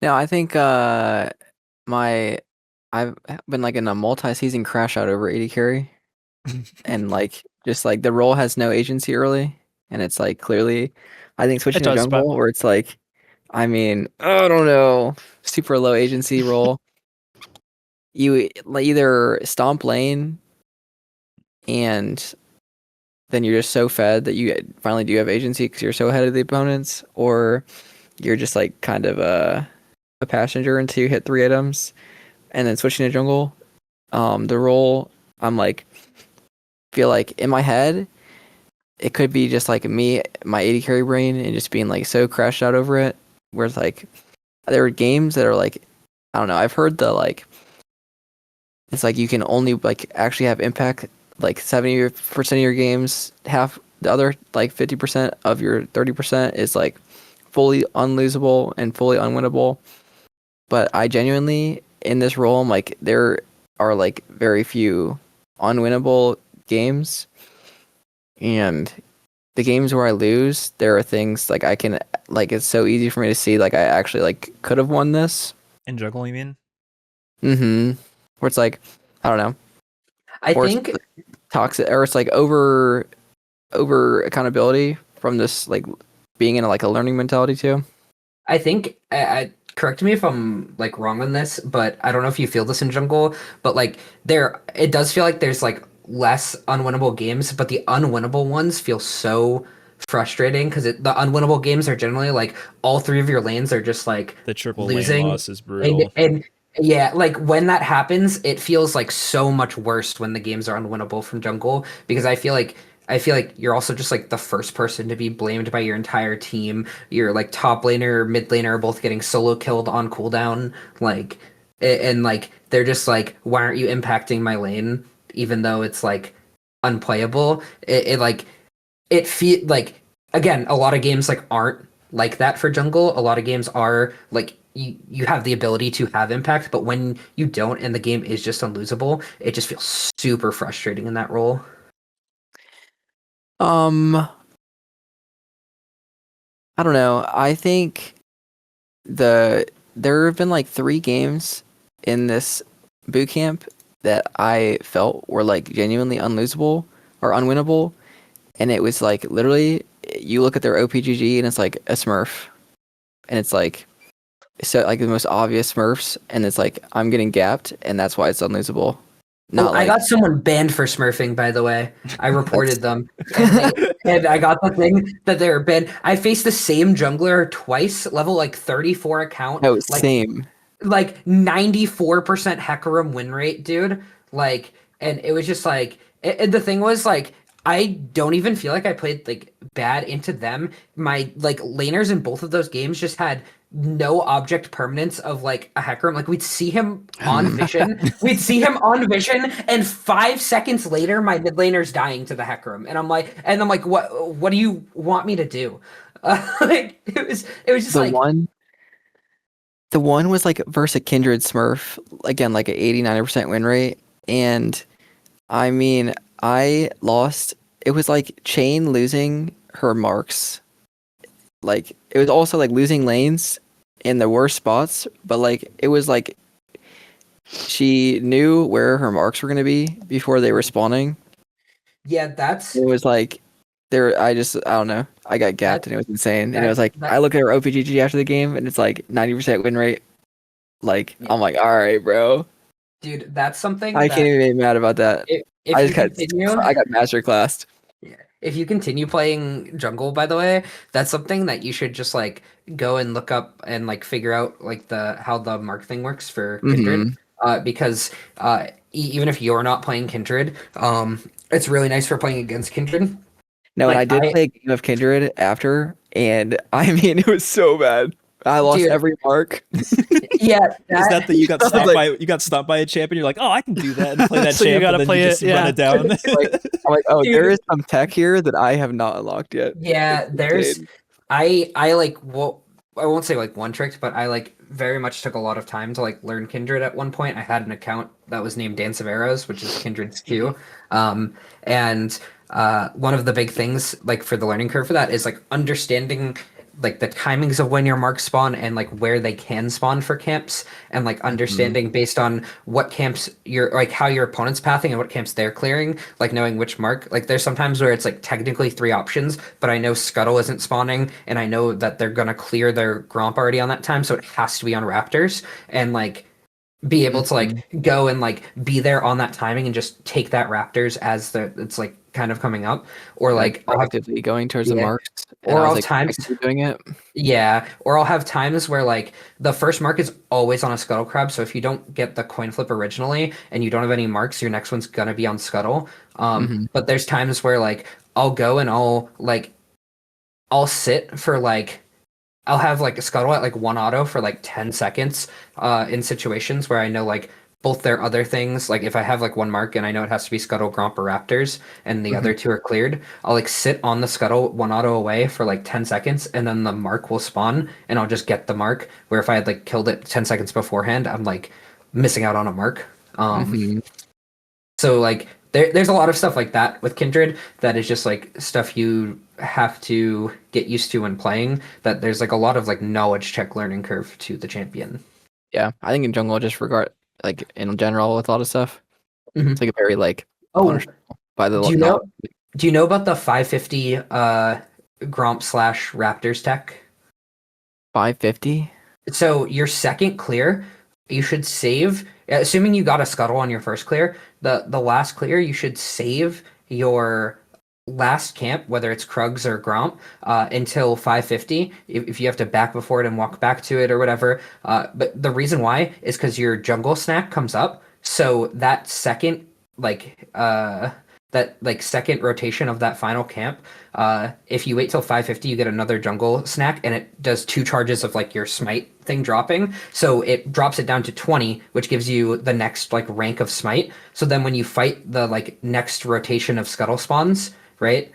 No, I think I've been like in a multi-season crash out over AD carry, and like just like the role has no agency early, and it's like clearly, I think switching to does, but jungle where it's like, I mean, I don't know, super low agency role. You like either stomp lane, and then you're just so fed that you finally do have agency because you're so ahead of the opponents, or you're just like kind of a passenger until you hit 3 items, and then switching to jungle. The role I'm like feel like in my head it could be just like me, my AD carry brain, and just being like so crashed out over it. Where it's like there are games that are like, I don't know. I've heard the like it's like you can only like actually have impact like 70% of your games half the other like 50% of your 30% is like fully unlosable and fully unwinnable. But I genuinely in this role, I'm like there are like very few unwinnable games, and the games where I lose, there are things like I can like it's so easy for me to see like I actually like could have won this. In Jungle, you mean? Mm-hmm. Where it's like I don't know, I or it's think toxic, or it's like over accountability from this like being in like a learning mentality too. I think correct me if I'm like wrong on this, but I don't know if you feel this in Jungle, but like there it does feel like there's like less unwinnable games, but the unwinnable ones feel so frustrating because the unwinnable games are generally like all three of your lanes are just like The triple lane losing loss is and brutal. and yeah, like when that happens, it feels like so much worse when the games are unwinnable from Jungle because I feel like you're also just like the first person to be blamed by your entire team. Your like top laner, mid laner are both getting solo killed on cooldown. Like, and like they're just like, why aren't you impacting my lane? Even though it's like unplayable. It like it feel like again, a lot of games like aren't like that for jungle. A lot of games are like you have the ability to have impact, but when you don't and the game is just unlosable, it just feels super frustrating in that role. Um, I don't know. I think there have been like 3 games in this boot camp that I felt were like genuinely unlosable or unwinnable, and it was like literally you look at their OPGG and it's like a Smurf, and it's like so like the most obvious Smurfs, and it's like I'm getting gapped, and that's why it's unlosable. Oh, Not I like got someone banned for smurfing, by the way. I that's reported them, and and I got the thing that they were banned. I faced the same jungler twice, level like 34 account, no like same. 94% Hecarim win rate, dude. Like, and it was just like, and the thing was like, I don't even feel like I played like bad into them. My like laners in both of those games just had no object permanence of like a Hecarim. Like we'd see him on Hmm. vision, and 5 seconds later, my mid laner's dying to the Hecarim, and I'm like, what do you want me to do? Like it was just The like. one The one was like versus a Kindred Smurf, again, like an 80-90% win rate. And I mean, I lost. It was like Chain losing her marks. Like, it was also like losing lanes in the worst spots, but like, it was like she knew where her marks were going to be before they were spawning. Yeah, that's It was like, I don't know. I got gapped that and it was insane. And it that was like, I that look at her OPGG after the game and it's like 90% win rate. Like, yeah. I'm like, all right, bro. Dude, that's something I can't that even be mad about that. if I you just got continue, I got master classed. yeah, if you continue playing jungle, by the way, that's something that you should just like go and look up and like figure out like the how the mark thing works for Kindred. Hmm. Because even if you're not playing Kindred, it's really nice for playing against Kindred. No, and I Like did play a game of Kindred after, and I mean it was so bad. I lost dude, every mark. yeah, Is that that you got I was stopped like, by a champion? You're like, oh, I can do that and play that So you champ, and gotta then you play just it, run yeah. it down. like I'm like, oh, there dude, is some tech here that I have not unlocked yet. yeah, It's there's insane. I like well I won't say like one tricked, but I like very much took a lot of time to like learn Kindred at one point. I had an account that was named Dance of Arrows, which is Kindred's Q. And one of the big things like for the learning curve for that is like understanding like the timings of when your marks spawn and like where they can spawn for camps and like Mhm. understanding based on what camps you're like how your opponent's pathing and what camps they're clearing, like knowing which mark. Like there's sometimes where it's like technically 3 options, but I know Scuttle isn't spawning and I know that they're gonna clear their Gromp already on that time, so it has to be on Raptors and like be able to like Mhm. go and like be there on that timing and just take that Raptors as the it's like kind of coming up or Like like I'll have proactively going towards the yeah marks, and I or was I'll have like times actively doing it. yeah, or I'll have times where like the first mark is always on a Scuttle Crab. So if you don't get the coin flip originally and you don't have any marks, your next one's gonna be on Scuttle. Hmm. But there's times where like I'll go and I'll sit for like I'll have like a Scuttle at like one auto for like 10 seconds in situations where I know like both their other things, like if I have like one mark and I know it has to be Scuttle, Gromp, or Raptors, and the other two are cleared, I'll like sit on the Scuttle one auto away for like 10 seconds, and then the mark will spawn, and I'll just get the mark. Where if I had like killed it 10 seconds beforehand, I'm like missing out on a mark. Mhm. So like there's a lot of stuff like that with Kindred that is just like stuff you have to get used to when playing. That there's like a lot of like knowledge check learning curve to the champion. Yeah, I think in jungle, just regard like in general with a lot of stuff, Mhm. it's like a very like Oh, punishable by the do you not. know? Do you know about the 550 Gromp slash Raptors tech? 550. So your second clear, you should save. Assuming you got a scuttle on your first clear, the last clear you should save your last camp, whether it's Krugs or Gromp, until 550. If you have to back before it and walk back to it or whatever. But the reason why is because your jungle snack comes up. So that second second rotation of that final camp, if you wait till 550, you get another jungle snack, and it does 2 charges of like your smite thing dropping. So it drops it down to 20, which gives you the next like rank of smite. So then when you fight the like next rotation of scuttle spawns, right?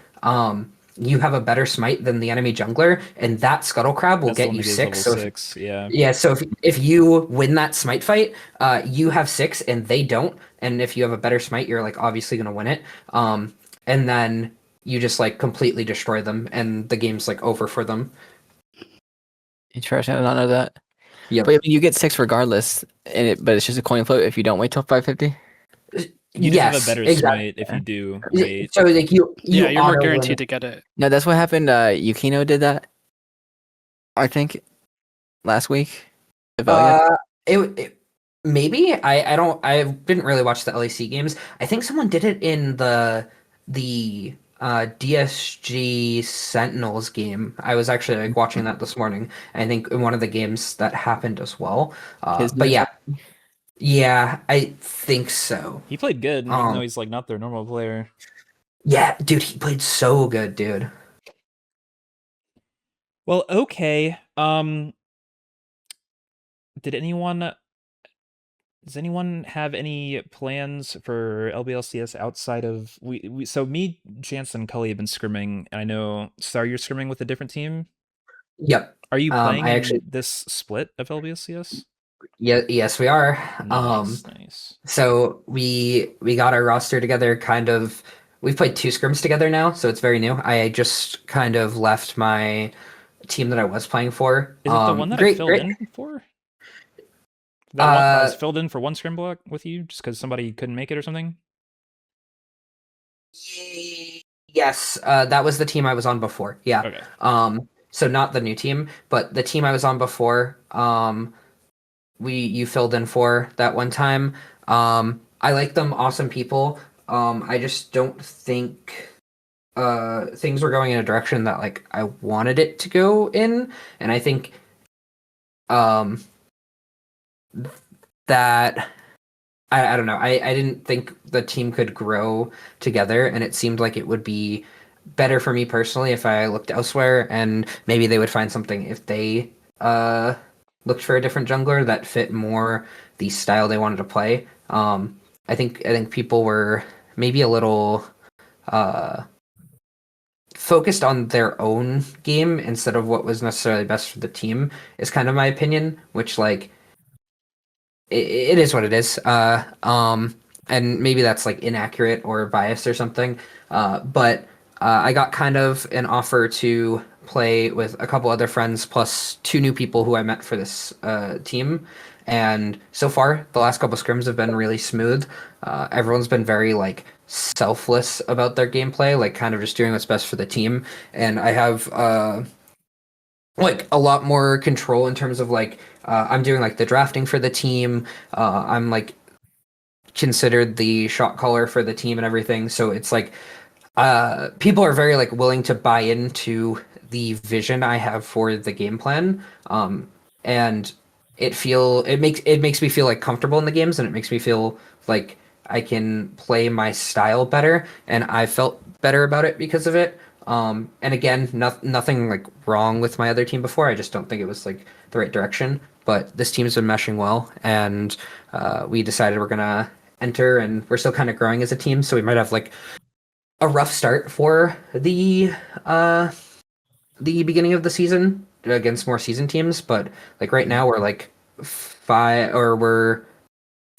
You have a better smite than the enemy jungler, and that scuttle crab will That's the get one you that gives 6. level So if, 6. Yeah. yeah, so if you win that smite fight, you have 6 and they don't, and if you have a better smite, you're like obviously gonna win it. And then you just like completely destroy them, and the game's like over for them. Interesting. I did not know that. Yep. But I mean, you get 6 regardless, but it's just a coin flip if you don't wait till 550. You just have a Yes, better exactly. smite if you do wait. So like you Yeah, you're more auto guaranteed win. to get it. No, that's what happened. Yukino did that, I think, last week. Evelia. It maybe I didn't really watch the LEC games. I think someone did it in the DSG Sentinels game. I was actually like watching that this morning. I think in one of the games that happened as well. But Kismet. yeah, I think so. He played good, even though Um, he's like not their normal player. yeah, dude, he played so good, dude. Well, okay. Did anyone Does anyone have any plans for LBLCS outside of so me, Chance, and Cully have been scrimming, and I know Star, you're scrimming with a different team. Yep. Are you playing I in actually this split of LBLCS? yes, we are. Nice. So we got our roster together kind of. We've played 2 scrims together now, so it's very new. I just kind of left my team that I was playing for. Is it the one that I Great, filled great. in for? That one I was filled in for one scrim block with you just because somebody couldn't make it or something? Yes, that was the team I was on before. Yeah. Okay. So not the new team, but the team I was on before. You filled in for that one time. I like them, awesome people. I just don't think things were going in a direction that like I wanted it to go in, and I think um that I don't know. I didn't think the team could grow together, and it seemed like it would be better for me personally if I looked elsewhere, and maybe they would find something if they looked for a different jungler that fit more the style they wanted to play. I think people were maybe a little uh focused on their own game instead of what was necessarily best for the team is kind of my opinion, which like it is what it is. And maybe that's like inaccurate or biased or something. But I got kind of an offer to play with a couple other friends plus 2 new people who I met for this team. And so far, the last couple scrims have been really smooth. Everyone's been very like selfless about their gameplay, like kind of just doing what's best for the team. And I have like a lot more control in terms of like I'm doing like the drafting for the team. I'm like considered the shot caller for the team and everything. So it's like people are very like willing to buy into the vision I have for the game plan. And it makes me feel like comfortable in the games, and it makes me feel like I can play my style better, and I felt better about it because of it. And again, nothing like wrong with my other team before. I just don't think it was like the right direction. but this team's been meshing well, and we decided we're gonna enter, and we're still kind of growing as a team, so we might have like a rough start for the beginning of the season against more seasoned teams, but like right now we're like we're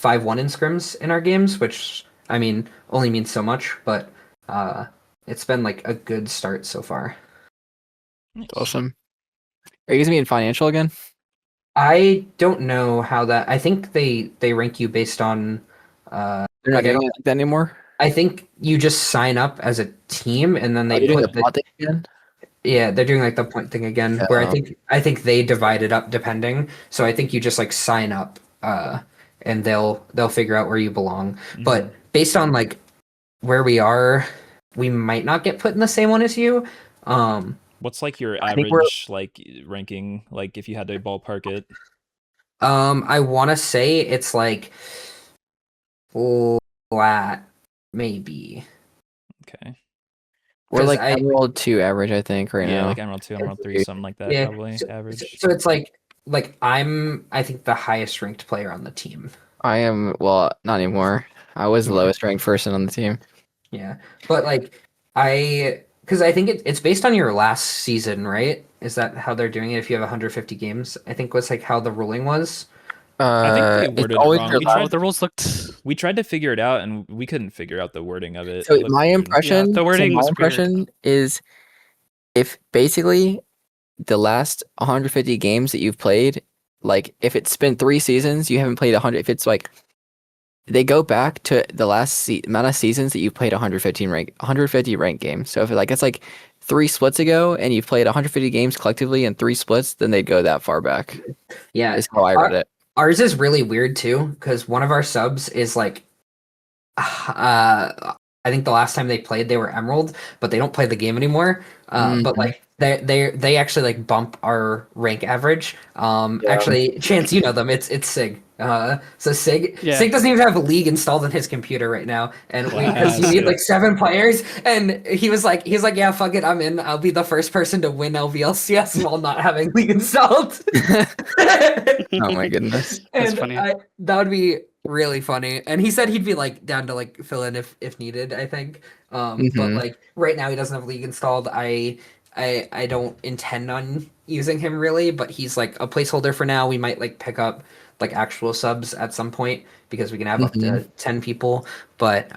5-1 in scrims in our games, which I mean only means so much, but it's been like a good start so far. Nice. Awesome. Are you guys being financial again? I don't know how that. I think they rank you based on. They're not Like, doing it like that anymore. I think you just sign up as a team, and then Are they you doing put the pot thing again? yeah, they're doing like the point thing again, where Oh. I think they divide it up depending. So I think you just like sign up, and they'll figure out where you belong. But based on like where we are, we might not get put in the same one as you. What's like your I think we're- average like ranking? Like if you had to ballpark it. I want to say it's like flat, maybe. Okay. We're 'Cause like I- Emerald 2 average, I think, right Yeah, now. like Emerald 2, Emerald 3, something like that, Yeah, probably so, average. So it's like I think the highest ranked player on the team. I am, well, not anymore. I was the Yeah. lowest ranked person on the team. Yeah, but like because I think it's based on your last season, right? Is that how they're doing it? If you have 150 games, I think was like how the ruling was. I think they It's worded it always wrong. your We last- tried, the rules looked. we tried to figure it out, and we couldn't figure out the wording of it. So It looked my weird. impression, Yeah, the wording was weird. impression is if basically the last 150 games that you've played, like if it's been 3 seasons, you haven't played 100. If it's like they go back to the last amount of seasons that you played 150 ranked games. So if it's like 3 splits ago and you've played 150 games collectively in 3 splits, then they'd go that far back. Yeah, Is how I read it. ours is really weird too because one of our subs is like, I think the last time they played they were Emerald, but they don't play the game anymore. But like they actually like bump our rank average. Actually, Chance, you know them. It's Sig. So Sig doesn't even have a league installed on his computer right now, and because you need like 7 players, and he was like, yeah, fuck it, I'm in. I'll be the first person to win LVLCS while not having league installed. Oh my goodness. That's And funny. that would be really funny. And he said he'd be like down to like fill in if needed, I think. But like right now he doesn't have league installed. I don't intend on using him really, but he's like a placeholder for now. We might like pick up like actual subs at some point because we can have up to 10 people. But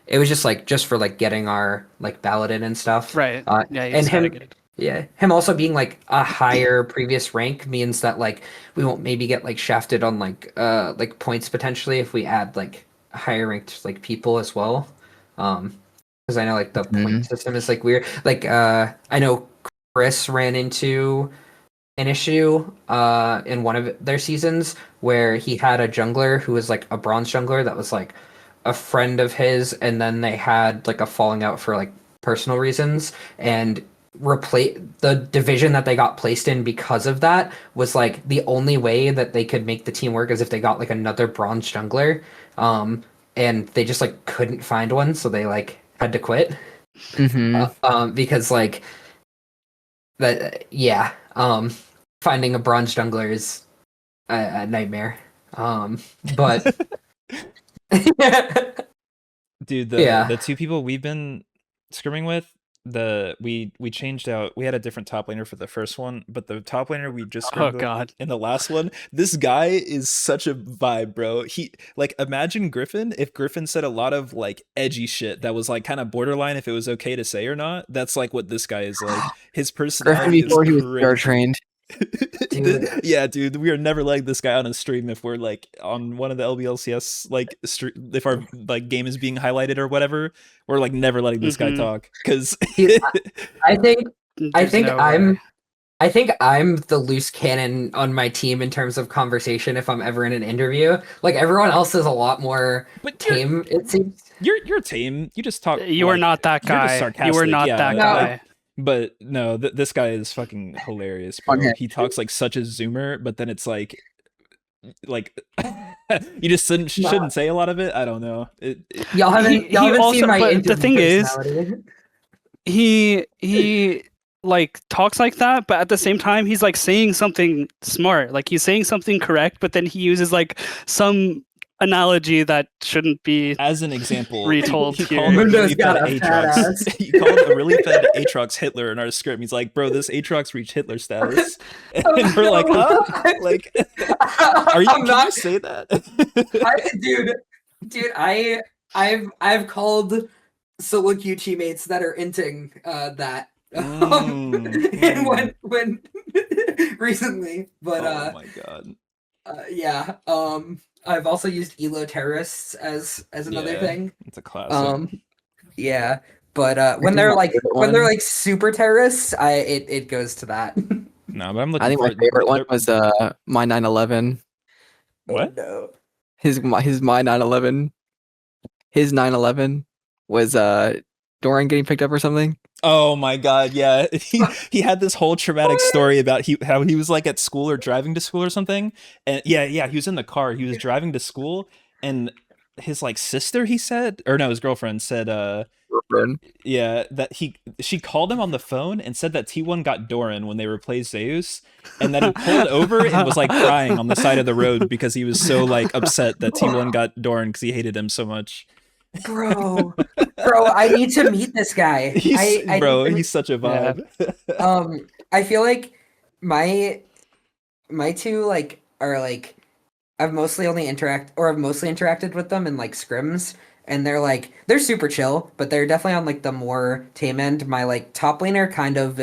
it was just for like getting our like ballot in and stuff. Right. Yeah, you and just gotta him get it. yeah, him also being like a higher previous rank means that like we won't maybe get like shafted on like points potentially if we add like higher ranked like people as well. Because I know like the point system is like weird. Like I know Chris ran into an issue in one of their seasons where he had a jungler who was like a bronze jungler that was like a friend of his, and then they had like a falling out for like personal reasons, and replace the division that they got placed in because of that was like the only way that they could make the team work is if they got like another bronze jungler, and they just like couldn't find one, so they like had to quit because like that finding a bronze jungler is a nightmare, but Dude, Yeah. the 2 people we've been scrimming with, we changed out. We had a different top laner for the first one, but the top laner we just scrimmed with God. in the last one, this guy is such a vibe, bro. He like imagine Griffin if Griffin said a lot of like edgy shit that was like kind of borderline if it was okay to say or not. That's like what this guy is like. His Griffin personality before is he was crazy. star trained. Dude. Yeah, dude, we are never letting this guy on a stream if we're like on one of the LBLCS like if our like game is being highlighted or whatever. We're like never letting this guy talk because I think There's no way. I think I'm the loose cannon on my team in terms of conversation if I'm ever in an interview. Like everyone else is a lot more tame, it seems. You're tame. You just talk. You are not that you're just guy. You sarcastic, are not yeah, that No. guy. But no, this guy is fucking hilarious, bro. Okay. He talks like such a zoomer, but then it's like you just shouldn't say a lot of it. I don't know. Y'all haven't He also- seen my but the interview thing is, personality. he like talks like that, but at the same time he's like saying something smart, like he's saying something correct, but then he uses like some analogy that shouldn't be As an example, retold he here. called a Mundo's really got fed a fat Aatrox. ass. He called a really fed Aatrox Hitler in our script. He's like, bro, this Aatrox reached Hitler status. And we're like, huh? Like, I'm can not you say that? dude, I've called Soloq teammates that are inting that and when recently, but oh my god. yeah. I've also used elo terrorists as another thing. It's a classic. Yeah, but This is my favorite when they're one. like super terrorists, it goes to that. No, but I'm I looking think for my favorite one was my 911. What? Oh, no. His my 911. His 911 was Doran getting picked up or something. Oh my god, yeah. He had this whole traumatic story about how he was like at school or driving to school or something. And yeah, he was in the car. He was driving to school and his like sister, he said, or no, his girlfriend said Girlfriend. yeah, that she called him on the phone and said that T1 got Doran when they replaced Zeus, and that he pulled over and was like crying on the side of the road because he was so like upset that T1 got Doran because he hated him so much. Bro, I need to meet this guy. He's I bro, need to he's such a Yeah. vibe. I feel like my two like are like I've mostly interacted with them in like scrims, and they're super chill, but they're definitely on like the more tame end. My like top laner kind of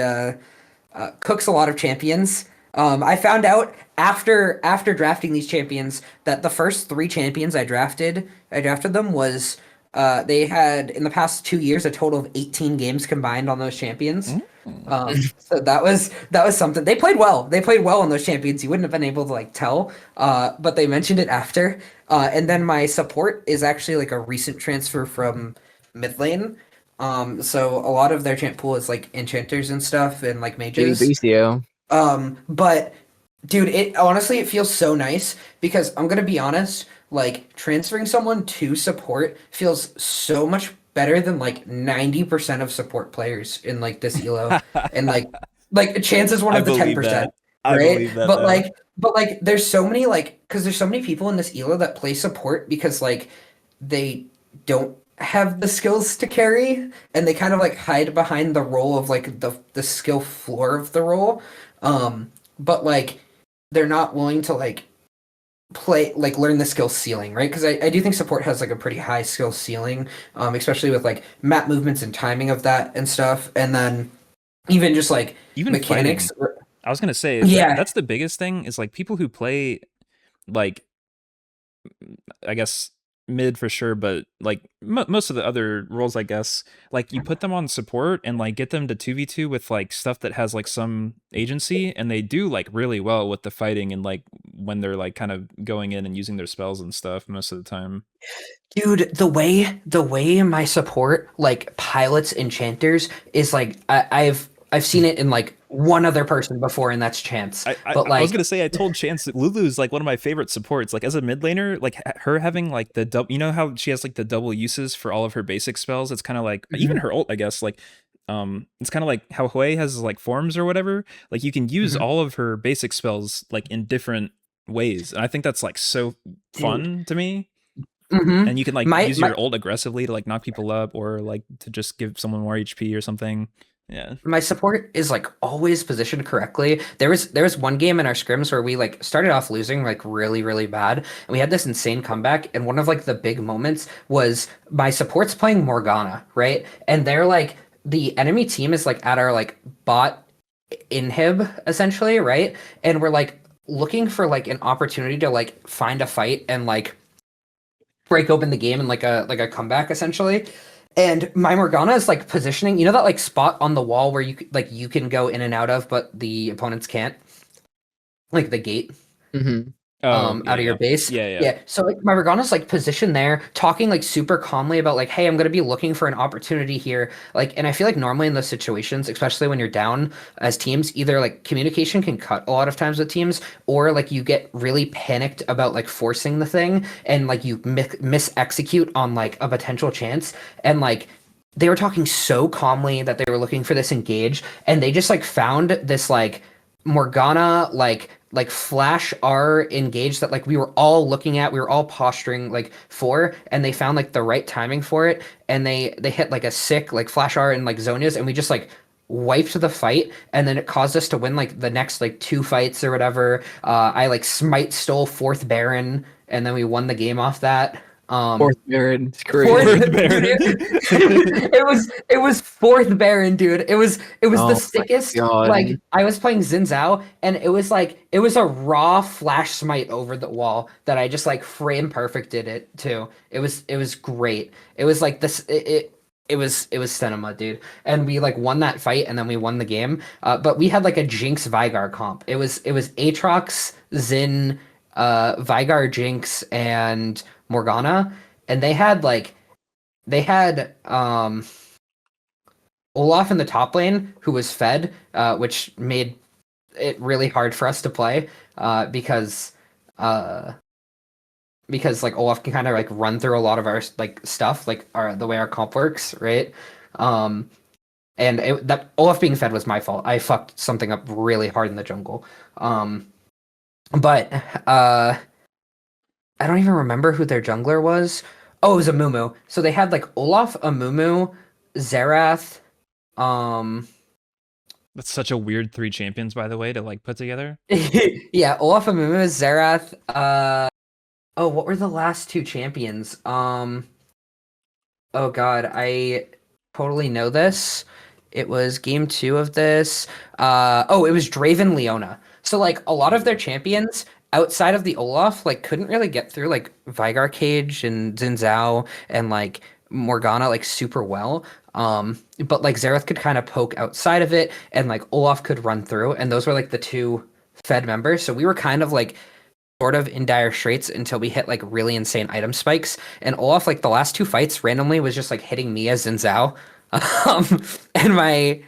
cooks a lot of champions. I found out after drafting these champions that the first three champions I drafted them was they had in the past 2 years a total of 18 games combined on those champions. So that was something. They played well. They played well on those champions. You wouldn't have been able to like tell, but they mentioned it after. And then my support is actually like a recent transfer from mid lane. So a lot of their champ pool is like enchanters and stuff and like Maybe mages. Lucio. But dude, it feels so nice because I'm gonna be honest, like transferring someone to support feels so much better than like 90% of support players in like this elo. And like Chance is one I of the believe 10%, that. I right? believe that, But man. like there's so many like because there's so many people in this elo that play support because like they don't have the skills to carry and they kind of like hide behind the role of like the skill floor of the role. But like they're not willing to like learn the skill ceiling, right? Because I do think support has like a pretty high skill ceiling, especially with like map movements and timing of that and stuff. And then even just like Even mechanics. fighting. I was gonna say Yeah. that's the biggest thing is like people who play like I guess mid for sure, but like most of the other roles, I guess, like you put them on support and like get them to 2v2 with like stuff that has like some agency, and they do like really well with the fighting and like when they're like kind of going in and using their spells and stuff most of the time. Dude, the way my support like pilots enchanters is like I've seen it in like one other person before, and that's Chance. I But was like gonna say I told Chance that Lulu's like one of my favorite supports. Like as a mid laner, like her having like the double, you know how she has like the double uses for all of her basic spells. It's kind of like even her ult, I guess. Like it's kind of like how Hui has like forms or whatever. Like you can use all of her basic spells like in different ways, and I think that's like so fun to me. And you can like use your ult aggressively to like knock people up or like to just give someone more HP or something. Yeah. My support is like always positioned correctly. There was one game in our scrims where we like started off losing like really bad, and we had this insane comeback. And one of like the big moments was my support's playing Morgana, right? And they're like the enemy team is like at our like bot inhib essentially, right? And we're like looking for like an opportunity to like find a fight and like break open the game and like a comeback essentially. And my Morgana is like positioning, you know that like spot on the wall where you can go in and out of, but the opponents can't, like the gate. Out of your base. Yeah. So like my Morgana's like positioned there, talking like super calmly about like, hey, I'm gonna be looking for an opportunity here. Like, and I feel like normally in those situations, especially when you're down as teams, either like communication can cut a lot of times with teams, or like you get really panicked about like forcing the thing and like you miss execute on like a potential chance. And like they were talking so calmly that they were looking for this engage, and they just like found this like Morgana like flash R engage that like we were all looking at, we were all posturing like for, and they found like the right timing for it, and they hit like a sick like flash R and like Zonias, and we just like wiped the fight, and then it caused us to win like the next like 2 fights or whatever. I like smite stole fourth Baron, and then we won the game off that. Fourth Baron. It's Fourth, crazy. Fourth dude, Baron. it was fourth Baron, dude. It was the Oh my sickest. God. Like I was playing Xin Zhao, and it was a raw flash smite over the wall that I just like frame perfected it too. It was great. It was like this. It was cinema, dude. And we like won that fight, and then we won the game. But we had like a Jinx Vigar comp. It was Aatrox, Xin, Vigar, Jinx, and Morgana, and they had Olaf in the top lane who was fed, which made it really hard for us to play, uh because like Olaf can kind of like run through a lot of our like stuff, like our the way our comp works, right? Um and that Olaf being fed was my fault. I fucked something up really hard in the jungle. But I don't even remember who their jungler was. Oh, it was Amumu. So they had like Olaf, Amumu, Xerath. Um, That's such a weird 3 champions, by the way, to like put together. yeah, Olaf, Amumu, Xerath. Oh, what were the last 2 champions? Oh God, I totally know this. It was game 2 of this. Oh, it was Draven Leona. So like a lot of their champions outside of the Olaf like couldn't really get through like Vigar Cage and Xin Zhao and like Morgana like super well. But like Xerath could kind of poke outside of it, and like Olaf could run through, and those were like the 2 fed members. So we were kind of like sort of in dire straits until we hit like really insane item spikes. And Olaf, like the last 2 fights, randomly was just like hitting me as Xin Zhao. And my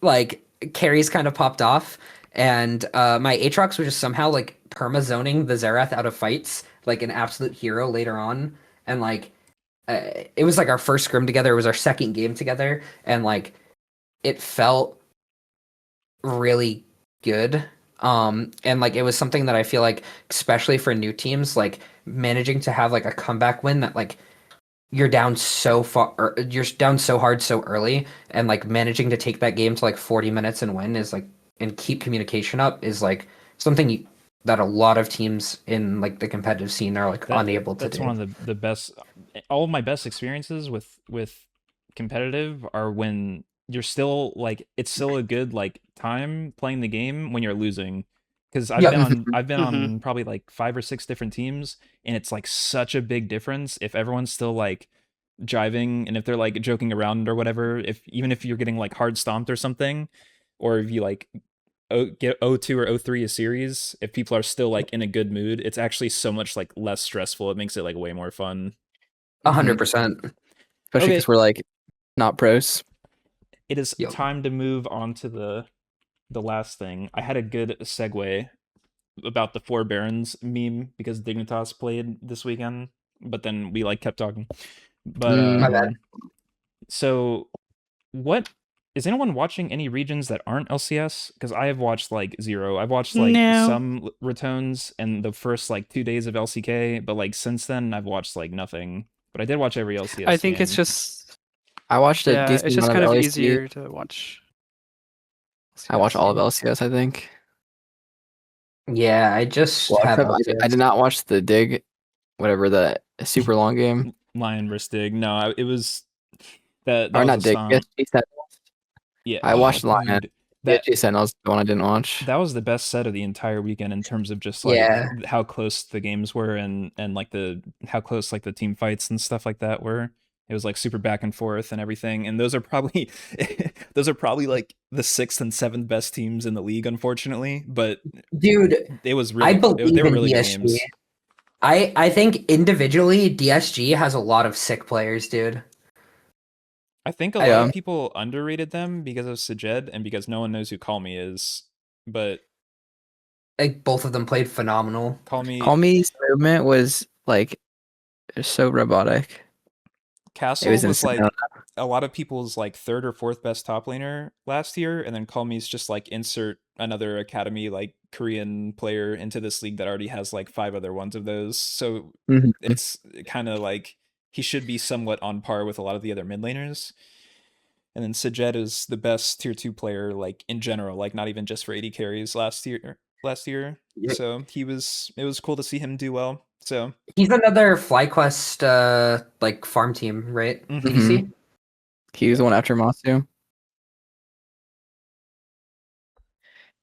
like carries kind of popped off. And my Aatrox was just somehow like perma zoning the Xerath out of fights, like an absolute hero later on. And like it was like our first scrim together, it was our second game together, and like it felt really good. And like it was something that I feel like, especially for new teams, like managing to have like a comeback win that like you're down so far, or you're down so hard so early, and like managing to take that game to like 40 minutes and win is like, and keep communication up is like something that a lot of teams in like the competitive scene are like unable to That's do. one of the best. All of my best experiences with competitive are when you're still like it's still a good like time playing the game when you're losing. Because Yeah. I've been Mm-hmm. on probably like 5 or 6 different teams, and it's like such a big difference if everyone's still like jiving and if they're like joking around or whatever. If even if you're getting like hard stomped or something, or if you like get O2 or O3 a series, if people are still like in a good mood, it's actually so much like less stressful. It makes it like way more fun. 100%. Especially Okay, because we're like not pros. it is Yep. time to move on to the last thing. I had a good segue about the 4 Barons meme because Dignitas played this weekend, but then we like kept talking. But My bad. so what is anyone watching any regions that aren't LCS? Because I have watched like zero. I've watched like No. some retones and the first like 2 days of LCK, but like since then I've watched like nothing. But I did watch every LCS I think it's game. just I watched a yeah, decent it's just amount kind of of LAC. easier to watch. I watched all of LCS. LCS, I think. Yeah, I just Well, have except I did LCS. not watch the Dig, whatever the super long game. Lion vs Dig. No, it was that Or was a not Dig. stomp. PSG Sentinels. Yeah. I Oh, watched Lion. dude, that PSG Sentinels, the one I didn't watch. that was the best set of the entire weekend in terms of just like Yeah. how close the games were and like the how close like the team fights and stuff like that were. It was like super back and forth and everything. And those are probably those are probably like the 6th and 7th best teams in the league, unfortunately. But Dude, it was I really they believe were in really good DSG. games. I think individually DSG has a lot of sick players, dude. I think a lot of I people underrated them because of Sajed and because no one knows who Call Me is. But like both of them played phenomenal. Call Me Call Me's movement was like so robotic. Castle was was insane. like a lot of people's like third or fourth best top laner last year, and then Call Me's just like insert another academy like Korean player into this league that already has like 5 other ones of those. So Mhm. it's kind of like he should be somewhat on par with a lot of the other mid laners. And then Sejed is the best tier 2 player like in general, like not even just for 80 carries last year. Yeah. So it was cool to see him do well. So He's another FlyQuest like farm team, right? Mhm. DC. He was the one after Masu.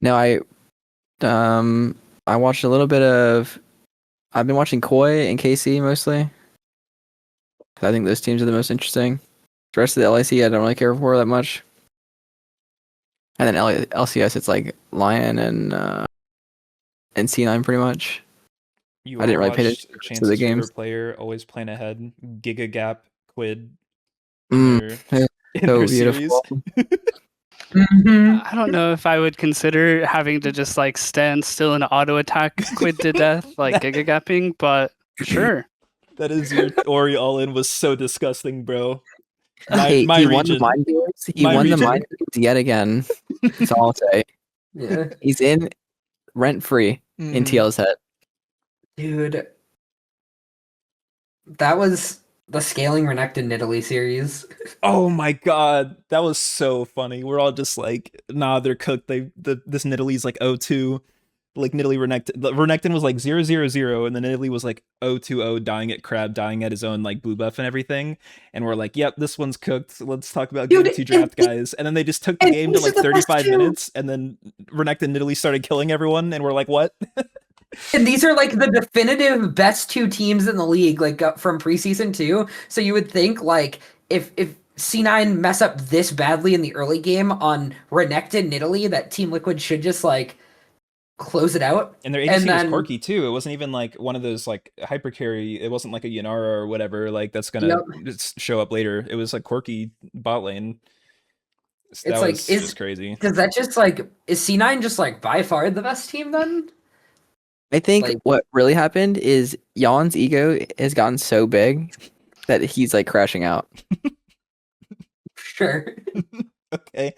No, I watched a little bit of. I've been watching Koi and KC mostly. 'Cause I think those teams are the most interesting. The rest of the LIC I don't really care for that much. And then LCS it's like Lion and C9 pretty much. You I all didn't really pay watched attention to Chance's the favorite games. player always playing ahead, Giga Gap Quid Mm, their in so their series. beautiful. Mm-hmm. I don't know if I would consider having to just like stand still and auto attack Quid to death like Giga Gapping, but sure. That is your Ori all in was so disgusting, bro. Hey, My he won the region. mind games. He My won the region. mind games yet again. That's all I'll say. Yeah, He's in rent free in Mhm. TL's head. dude, that was the scaling Renekton Nidalee series. Oh my god, that was so funny. We're all just like, nah, they're cooked. This Nidalee's like 0-2. Like Nidalee Renekton was like 0-0-0, and then Nidalee was like 0-2-0, dying at Crab, dying at his own like blue buff and everything. And we're like, yep, this one's cooked. Let's talk about Dude, game 2 draft, guys. And then they just took the and game to these are like the best 35 two. minutes, and then Renekton and Nidalee started killing everyone, and we're like, what? And these are like the definitive best two teams in the league, like from preseason too. So you would think like if C9 mess up this badly in the early game on Renekton Nidalee, that Team Liquid should just like close it out. And their And ADC was then quirky too. It wasn't even like one of those like hyper carry. It wasn't like a Yanara or whatever like that's gonna yep, just show up later. It was like quirky bot lane. it's That like was just crazy. does that just like is C9 just like by far the best team then? I think Like- what really happened is Jan's ego has gotten so big that he's like crashing out. Sure. Okay.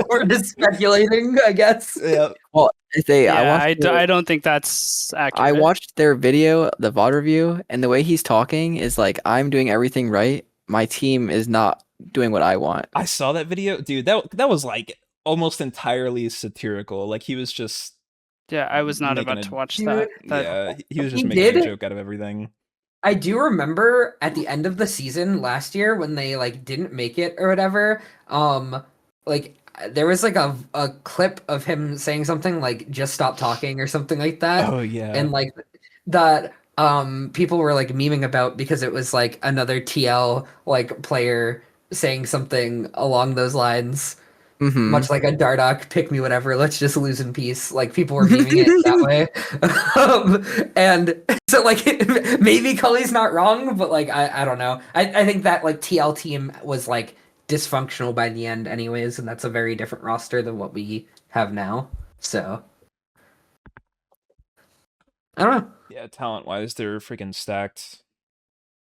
We're just speculating, I guess. Yeah. Well, I don't think that's accurate. I watched their video, the VOD review, and the way he's talking is like, I'm doing everything right. My team is not doing what I want. I saw that video, dude. That was like almost entirely satirical. Like he was just Yeah, I was not making about a- to watch Dude, that. yeah, he was just He making a did? joke out of everything. I do remember at the end of the season last year when they like didn't make it or whatever, like there was like a clip of him saying something like just stop talking or something like that. Oh yeah. And like that people were like memeing about because it was like another TL like player saying something along those lines. Mhm. Much like a Dardock, pick me whatever, let's just lose in peace. Like people were memeing it that way. And so like maybe Cully's not wrong, but like I don't know. I think that like TL team was like dysfunctional by the end anyways, and that's a very different roster than what we have now. So I don't know. Yeah, talent wise, they're freaking stacked.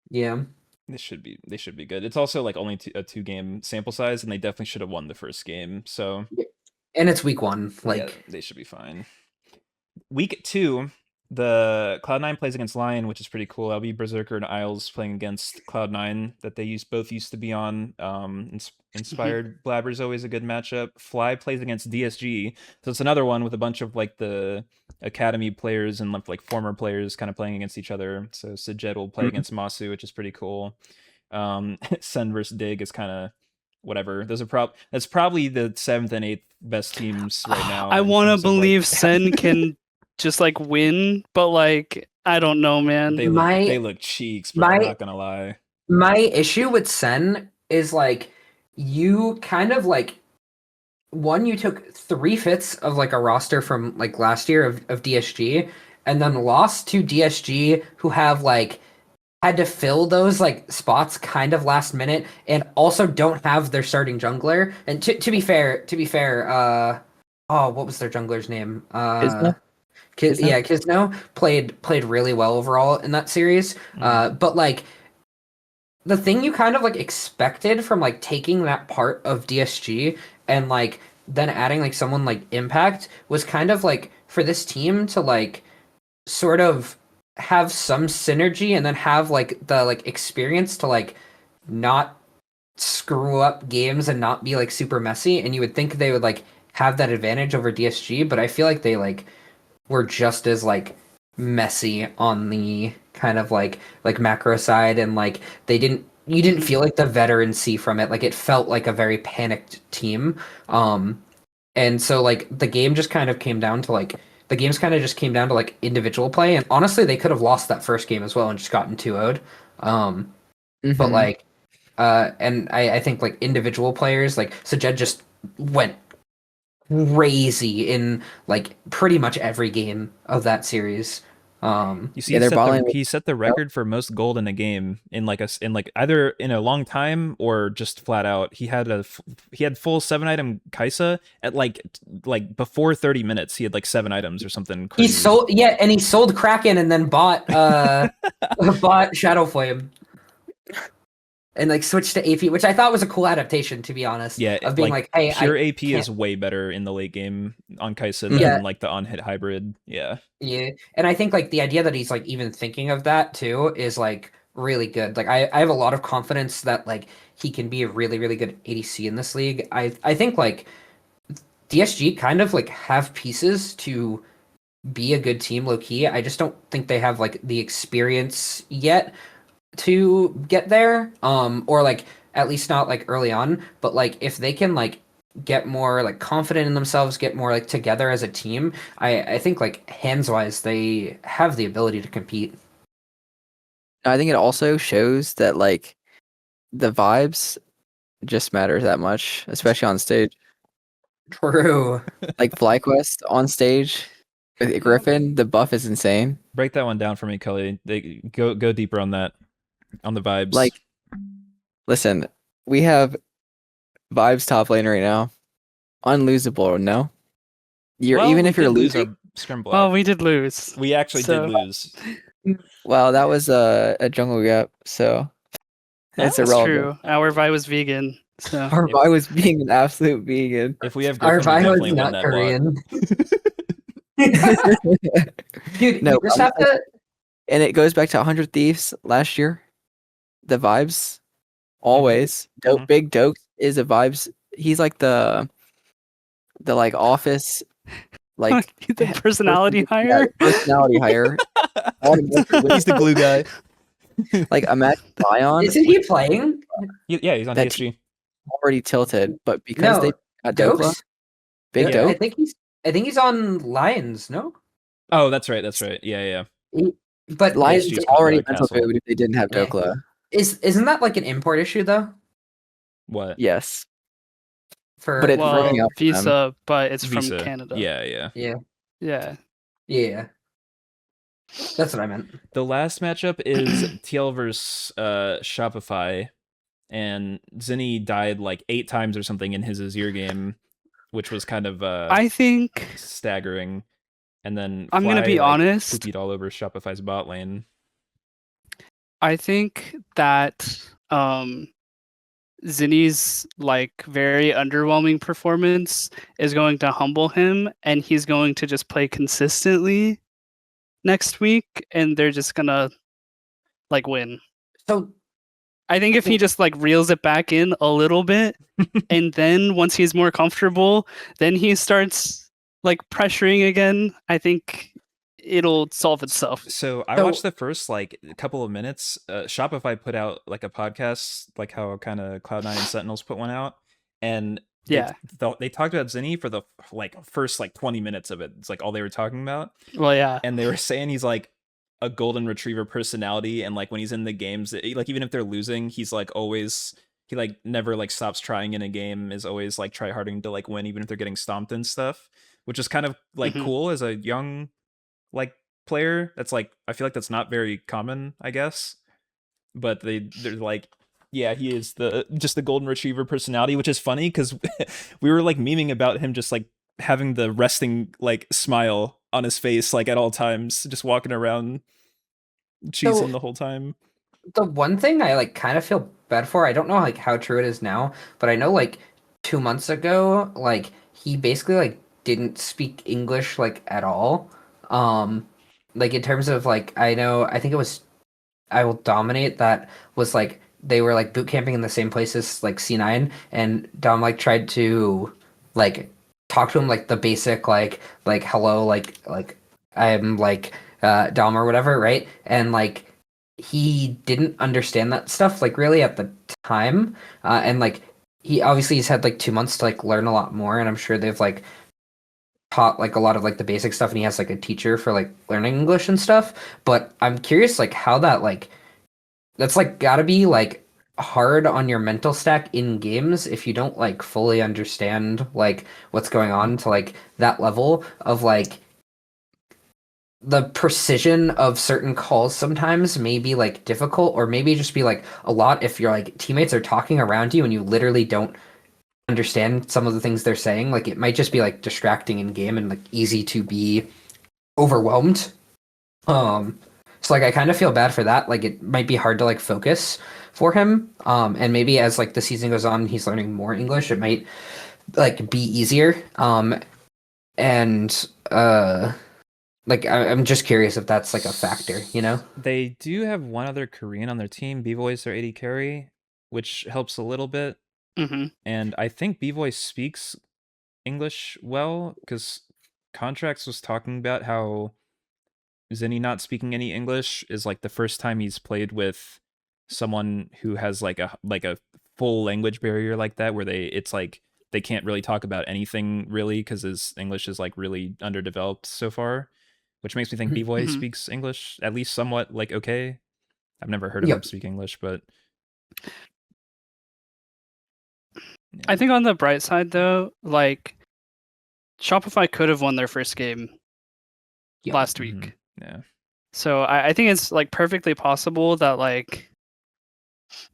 Yeah. They should be good. It's also like only a 2 game sample size, and they definitely should have won the first game. So And it's week 1. Like yeah, they should be fine. Week 2, the Cloud9 plays against Lion, which is pretty cool. That'll be Berserker and Isles playing against Cloud9 that they both used to be on. Inspired Blabber's always a good matchup. Fly plays against DSG, so it's another one with a bunch of like the academy players and like former players kind of playing against each other. So Sejed will play against Masu, which is pretty cool. Sen versus Dig is kind of whatever. That's probably the 7th and 8th best teams right now. I in want terms to of, like- believe Sen can just like win, but like I don't know, man. They look cheeks, bro. I'm not gonna lie. My issue with Sen is like you kind of like you took 3/5 of like a roster from like last year of DSG and then lost to DSG who have like had to fill those like spots kind of last minute and also don't have their starting jungler. And to be fair, what was their jungler's name? Kisno? Yeah, Kisno played really well overall in that series. But like the thing you kind of like expected from like taking that part of DSG and like then adding like someone like Impact was kind of like for this team to like sort of have some synergy and then have like the like experience to like not screw up games and not be like super messy, and you would think they would like have that advantage over DSG, but I feel like they like were just as like messy on the kind of like macro side, and like they didn't you didn't feel like the veterancy from it. Like it felt like a very panicked team. And so like the game just kind of came down to like the games kind of just came down to like individual play, and honestly they could have lost that first game as well and just gotten 2-0'd. But Mhm. like and I think like individual players like Sajed just went crazy in like pretty much every game of that series. You see, Yeah, their bot lane he set the record for most gold in a game in like in like either in a long time or just flat out. He had full 7-item Kaisa at like before 30 minutes. He had like 7 items or something He crazy. sold and he sold Kraken and then bought bought Shadow Flame. And like switched to AP, which I thought was a cool adaptation, to be honest. Yeah, Of being like, hey, pure I AP can't. is way better in the late game on Kaisa Yeah, than like the on hit hybrid. Yeah. yeah. And I think like the idea that he's like even thinking of that too is like really good. Like I have a lot of confidence that like he can be a really, really good ADC in this league. I think like DSG kind of like have pieces to be a good team low key. I just don't think they have like the experience yet to get there, or like at least not like early on, but like if they can like get more like confident in themselves, get more like together as a team, I think like hands wise they have the ability to compete. I think it also shows that like the vibes just matter that much, especially on stage. True. Like FlyQuest on stage with Griffin, the buff is insane. Break that one down for me, Kelly. They go deeper on that, on the vibes. Like, listen, we have vibes top lane right now, unlosable. No, even if you're lose losing. our scrim block. Well, we did lose. We actually so- did lose. Well, that was a jungle gap, so it's That's irrelevant. true. Our Vi was vegan. So Our Vi was being an absolute vegan. If we have Our Griffin, we bio definitely is win not that Korean. Dude, No, you just have to. and it goes back to 100 Thieves last year. The vibes, always. Mhm. Big Doke is a vibes. He's like the like office, like the personality yeah, hire. personality hire. He's the glue guy. Like imagine Zion Isn't he playing? Yeah, he's on That TSG. already tilted, but because they No, got Dokla, Dokes. Big Yeah. Doke. I think he's on Lions. No, Oh, that's right. Yeah. but Lions TSG's already Castle. mental food if they didn't have Yeah. Dokla. Isn't that like an import issue though? What? Yes, For But it's Well, working out for them. Visa, but it's Visa. from Canada. Yeah. Yeah. That's what I meant. The last matchup is TL versus Shopify, and Zinni died like 8 times or something in his Azir game, which was kind of I think staggering. And then I'm gonna be honest. poopied all over Shopify's bot lane. I think that Zinni's like very underwhelming performance is going to humble him, and he's going to just play consistently next week, and they're just gonna like win. So I think if he just like reels it back in a little bit, and then once he's more comfortable, then he starts like pressuring again, I think it'll solve itself. So I watched the first like couple of minutes. Shopify put out like a podcast, like how kind of Cloud9 and Sentinels put one out, and they talked about Zinni for the like first like 20 minutes of it. It's like all they were talking about. Well, yeah, and they were saying he's like a golden retriever personality, and like when he's in the games, like even if they're losing, he's like always he like never like stops trying in a game, is always like try harding to like win even if they're getting stomped and stuff, which is kind of like cool as a young like player. That's like I feel like that's not very common, I guess, but they're like, yeah, he is just the golden retriever personality, which is funny because we were like memeing about him just like having the resting like smile on his face like at all times, just walking around cheesing the whole time. The one thing I like kind of feel bad for, I don't know like how true it is now, but I know like 2 months ago, like he basically like didn't speak English like at all. Um, like in terms of like I think it was I Will Dominate that was like they were like boot camping in the same place as like C9 and Dom like tried to like talk to him like the basic like hello like I'm like Dom or whatever, right? And like he didn't understand that stuff like really at the time. And like he's had like 2 months to like learn a lot more and I'm sure they've like taught like a lot of like the basic stuff and he has like a teacher for like learning English and stuff. But I'm curious like how that's like gotta be like hard on your mental stack in games if you don't like fully understand like what's going on to like that level of like the precision of certain calls sometimes may be like difficult or maybe just be like a lot if your like teammates are talking around you and you literally don't understand some of the things they're saying. Like it might just be like distracting in game and like easy to be overwhelmed. um so like I kind of feel bad for that. Like it might be hard to like focus for him. And maybe as like the season goes on, he's learning more English. It might like be easier. And like I'm just curious if that's like a factor, you know? They do have one other Korean on their team, B-Voice, their AD carry, which helps a little bit. Mm-hmm. And I think B-Voice speaks English well, because Contracts was talking about how Zinni not speaking any English is like the first time he's played with someone who has like a full language barrier like that, where it's like they can't really talk about anything really because his English is like really underdeveloped so far, which makes me think B-Boy Mm-hmm. speaks English at least somewhat like okay. I've never heard of him Yep. speak English, but I yeah. think on the bright side though, like Shopify could have won their first game Yep. last Mhm. week. Yeah. So I think it's like perfectly possible that like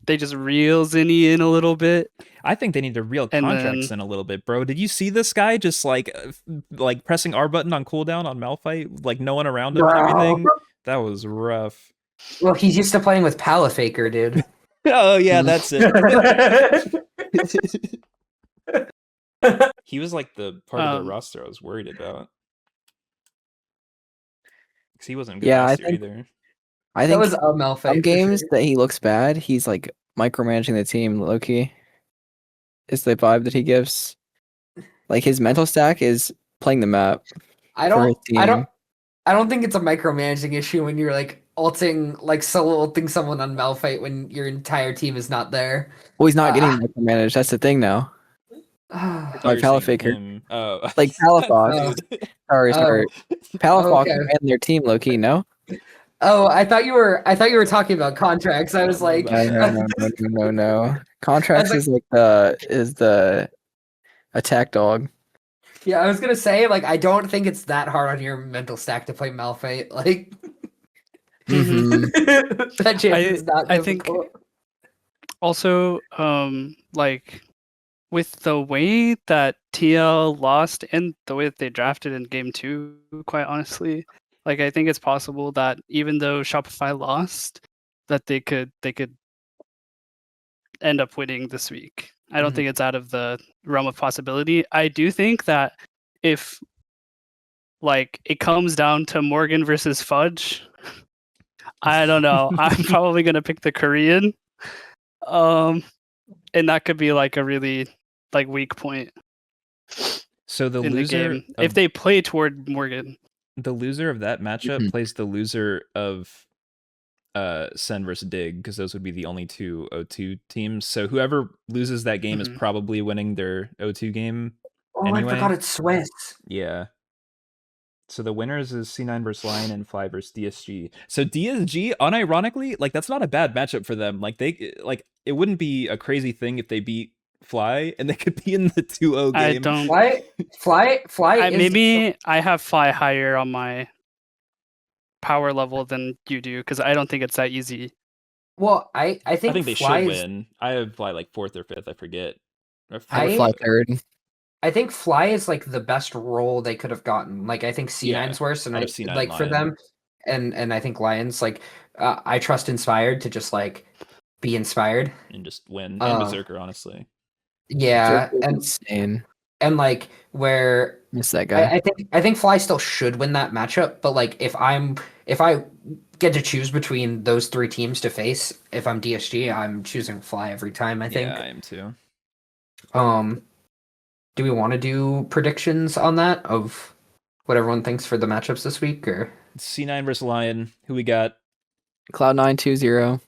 they just reel Zinni in a little bit. I think they need to reel And Contracts then in a little bit, bro. Did you see this guy just like pressing R button on cooldown on Malphite, like no one around him and Bro. everything? That was rough. Well, he's used to playing with Palafaker, dude. Oh yeah, that's it. He was like the part of their roster I was worried about, because he wasn't good Yeah, last year either. I That think was a Malphite some for games sure. that he looks bad, he's like micromanaging the team low key. Is the vibe that he gives. Like his mental stack is playing the map I for his don't I don't team. I don't think it's a micromanaging issue when you're like ulting like solo ulting someone on Malphite when your entire team is not there. Well, he's not getting Uh, micromanaged. That's the thing now. I thought By you were saying Palafaker. him. Oh, Like Palafox. dude. Sorry, oh, sorry. Palafox okay. and their team low key, no? Oh, I thought you were talking about contracts. I Oh, was my like, No, no, bad. no, no, no, no, no. I was Contracts like, is like the attack dog. yeah, I was gonna say like I don't think it's that hard on your mental stack to play Malphite. Like Mm-hmm. that champion's not I think difficult. also like with the way that TL lost and the way that they drafted in game 2, quite honestly, like I think it's possible that even though Shopify lost, that they could end up winning this week. I don't think it's out of the realm of possibility. I do think that if like it comes down to Morgan versus Fudge, I don't know. I'm probably gonna pick the Korean. And that could be like a really like weak point So the in the loser game if of they play toward Morgan. that matchup Mhm. plays the loser of Sen versus Dig, because those would be the only two O2 teams. So whoever loses that game is Mhm. probably winning their O2 game Oh, I anyway. forgot it's Swiss. Yeah. So the winners is C9 versus Lion and Fly versus DSG. So DSG, unironically, like that's not a bad matchup for them. Like it wouldn't be a crazy thing if they beat Fly and they could be in the 2-0 I game. don't. Fly is Maybe I have Fly higher on my power level than you do because I don't think it's that easy. well. I I think think they Fly should is win. I have Fly like 4th or 5th, I forget. Or I would 4th. fly third. I think Fly is like the best role they could have gotten. Like I think C9's Yeah, worse, and out I of C9 like for Lion. them, and I think Lions like I trust Inspired to just like be inspired. And just win. And Uh, Berserker, honestly. yeah, Berserker's insane. and like where Miss that guy. I think Fly still should win that matchup, but like if I get to choose between those three teams to face, if I'm DSG, I'm choosing Fly every time, I think. Yeah, I am too. Do we want to do predictions on that of what everyone thinks for the matchups this week, or C9 versus Lion. Who we got? Cloud9 2-0.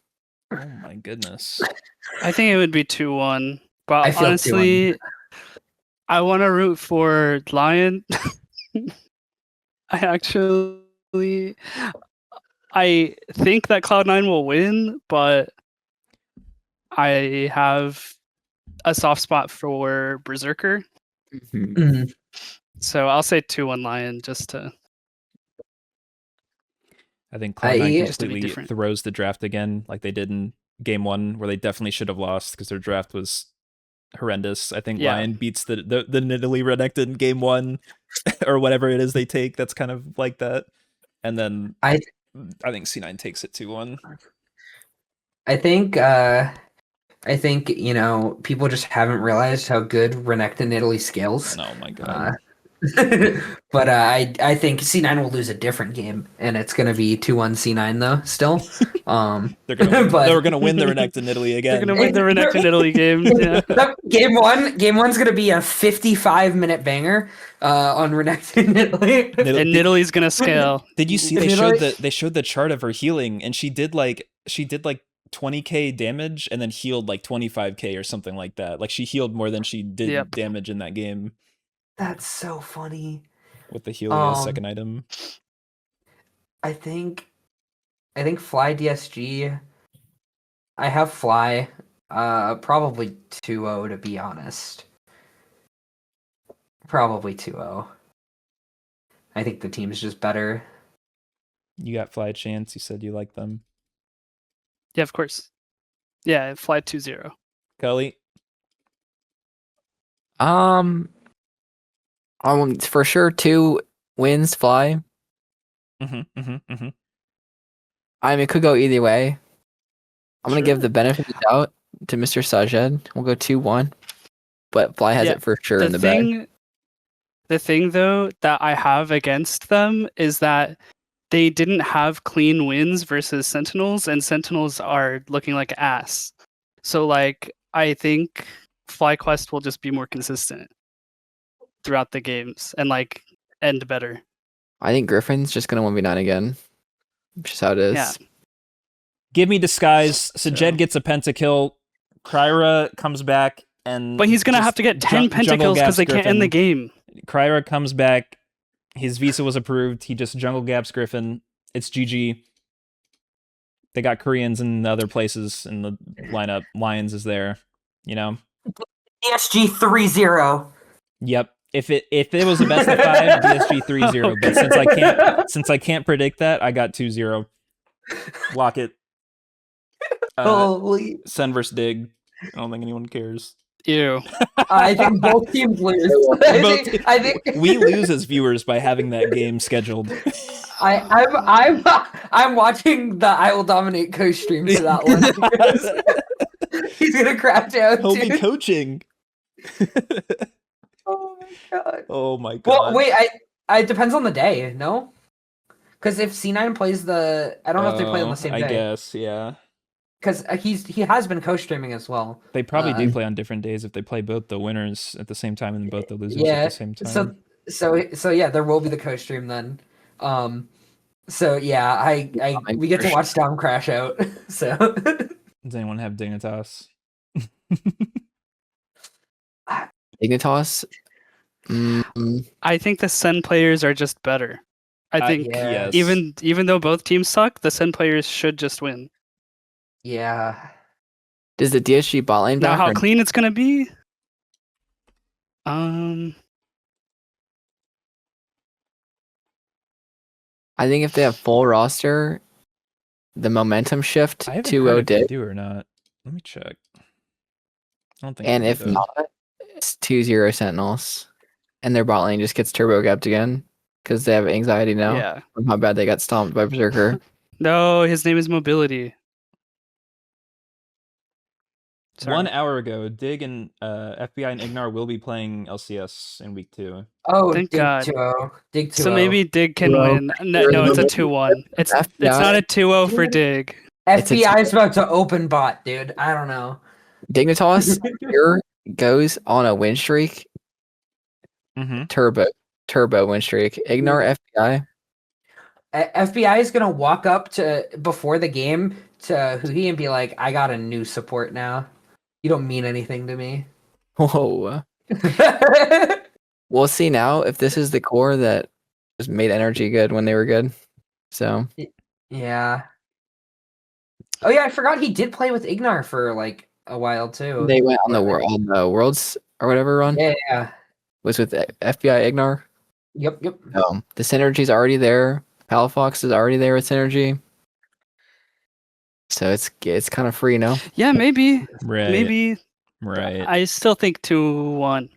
Oh my goodness. I think it would be 2-1. I But feel honestly, I want to root for Lion. I think that Cloud9 will win, but I have a soft spot for Berserker. Mhm. So I'll say 2-1 Lion just to. I think Cloud9 Just to be completely different. throws the draft again, like they did in game 1, where they definitely should have lost because their draft was horrendous. I think Yeah. Lion beats the Nidalee Renekton in game 1, or whatever it is they take. That's kind of like that. And then I think C9 takes it 2-1. I think people just haven't realized how good Renekton Italy scales. Oh my god. But I think C9 will lose a different game, and it's gonna be 2-1 C9 though. Still, They're gonna but- they're gonna win the Renekton Italy again. They're gonna win the Renekton Italy game. Yeah. Game one's gonna be a 55-minute banger on Renekton Italy. And Nidalee's gonna scale. Did you see Nidalee- they showed the chart of her healing, and she did like 20k damage and then healed like 25k or something like that. Like she healed more than she did Yep. damage in that game That's so funny. with the healing as second item. I think Fly DSG. I have Fly. Probably 2-0 to be honest. Probably 2-0. I think the team's just better. You got Fly Chance. You said you like them. Yeah, of course. Yeah, Fly 2-0. Cully. For sure 2 wins Fly. Mm-hmm. I mean, it could go either way. I'm gonna give the benefit of the doubt to Mr. Sajed. We'll go 2-1, but Fly has Yeah, it for sure in the bag. The thing though that I have against them is that they didn't have clean wins versus Sentinels, and Sentinels are looking like ass. So like I think FlyQuest will just be more consistent throughout the games and like end better. I think Griffin's just gonna 1v9 again. Which is how it is. Yeah. Give me Disguise. So So- Jed gets a pentakill. Kryra comes back and But he's gonna just have to get 10 jungle pentakills because gaps they can't end the Griffin. game. Kryra comes back. His visa was approved. He just jungle gaps Griffin. It's GG. They got Koreans in other places in the lineup. Lions is there. You know. DSG 3-0. Yep. If it was a best of 5, DSG 3-0. But since I can't predict that, I got 2-0. Lock it. Holy! Sen versus Dig. I don't think anyone cares. Ew. I think both teams lose. I think We lose as viewers by having that game scheduled. I'm watching the I Will Dominate coach stream for that one. He's gonna crash out. He'll be Dude. coaching. Oh my god. Oh my god. Well, wait. It depends on the day. No, because if C9 plays I don't know if they play on the same day. I guess, yeah. Because he has been co streaming as well. They probably do play on different days if they play both the winners at the same time and both the losers Yeah. at the same time. So yeah, there will be the co stream then. So yeah, we get to watch Dom crash out. So Does anyone have Dignitas? Dignitas. I think the Sen players are just better. I think yeah. Yes. even though both teams suck, the Sen players should just win. yeah. Does the DSG bot lane Now back? how or- clean it's gonna be? Um I think if they have full roster, the momentum shift I haven't 2-0 heard if they did, do or not. Let me check. I don't think and they if do, though. not, it's 2-0 Sentinels, and their bot lane just gets turbo gapped again because they have anxiety now yeah. from how bad they got stomped by Berserker. No, his name is Mobility. Sorry. 1 hour ago, Dig and FBI and Ignar will be playing LCS in week 2. Oh, Thank Dig God. 2-0. Dig 2-0. So maybe Dig can 2-0. win. No, it's a 2-1. It's not a 2-0 for Dig. FBI is about to open bot, dude. I don't know. Dignitas here goes on a win streak. Mm-hmm. Turbo win streak. Ignar FBI. FBI is gonna walk up to before the game to Huhi and be like, "I got a new support now. You don't mean anything to me." Whoa. We'll see now if this is the core that just made energy good when they were good. So Yeah. Oh yeah, I forgot he did play with Ignar for like a while too. they went on the Worlds or whatever run. Yeah. Was with FBI Ignar. Yep. The synergy's already there. Palafox is already there with synergy. So it's kind of free, no? Yeah, maybe. Right. Maybe. Right. I still think 2-1.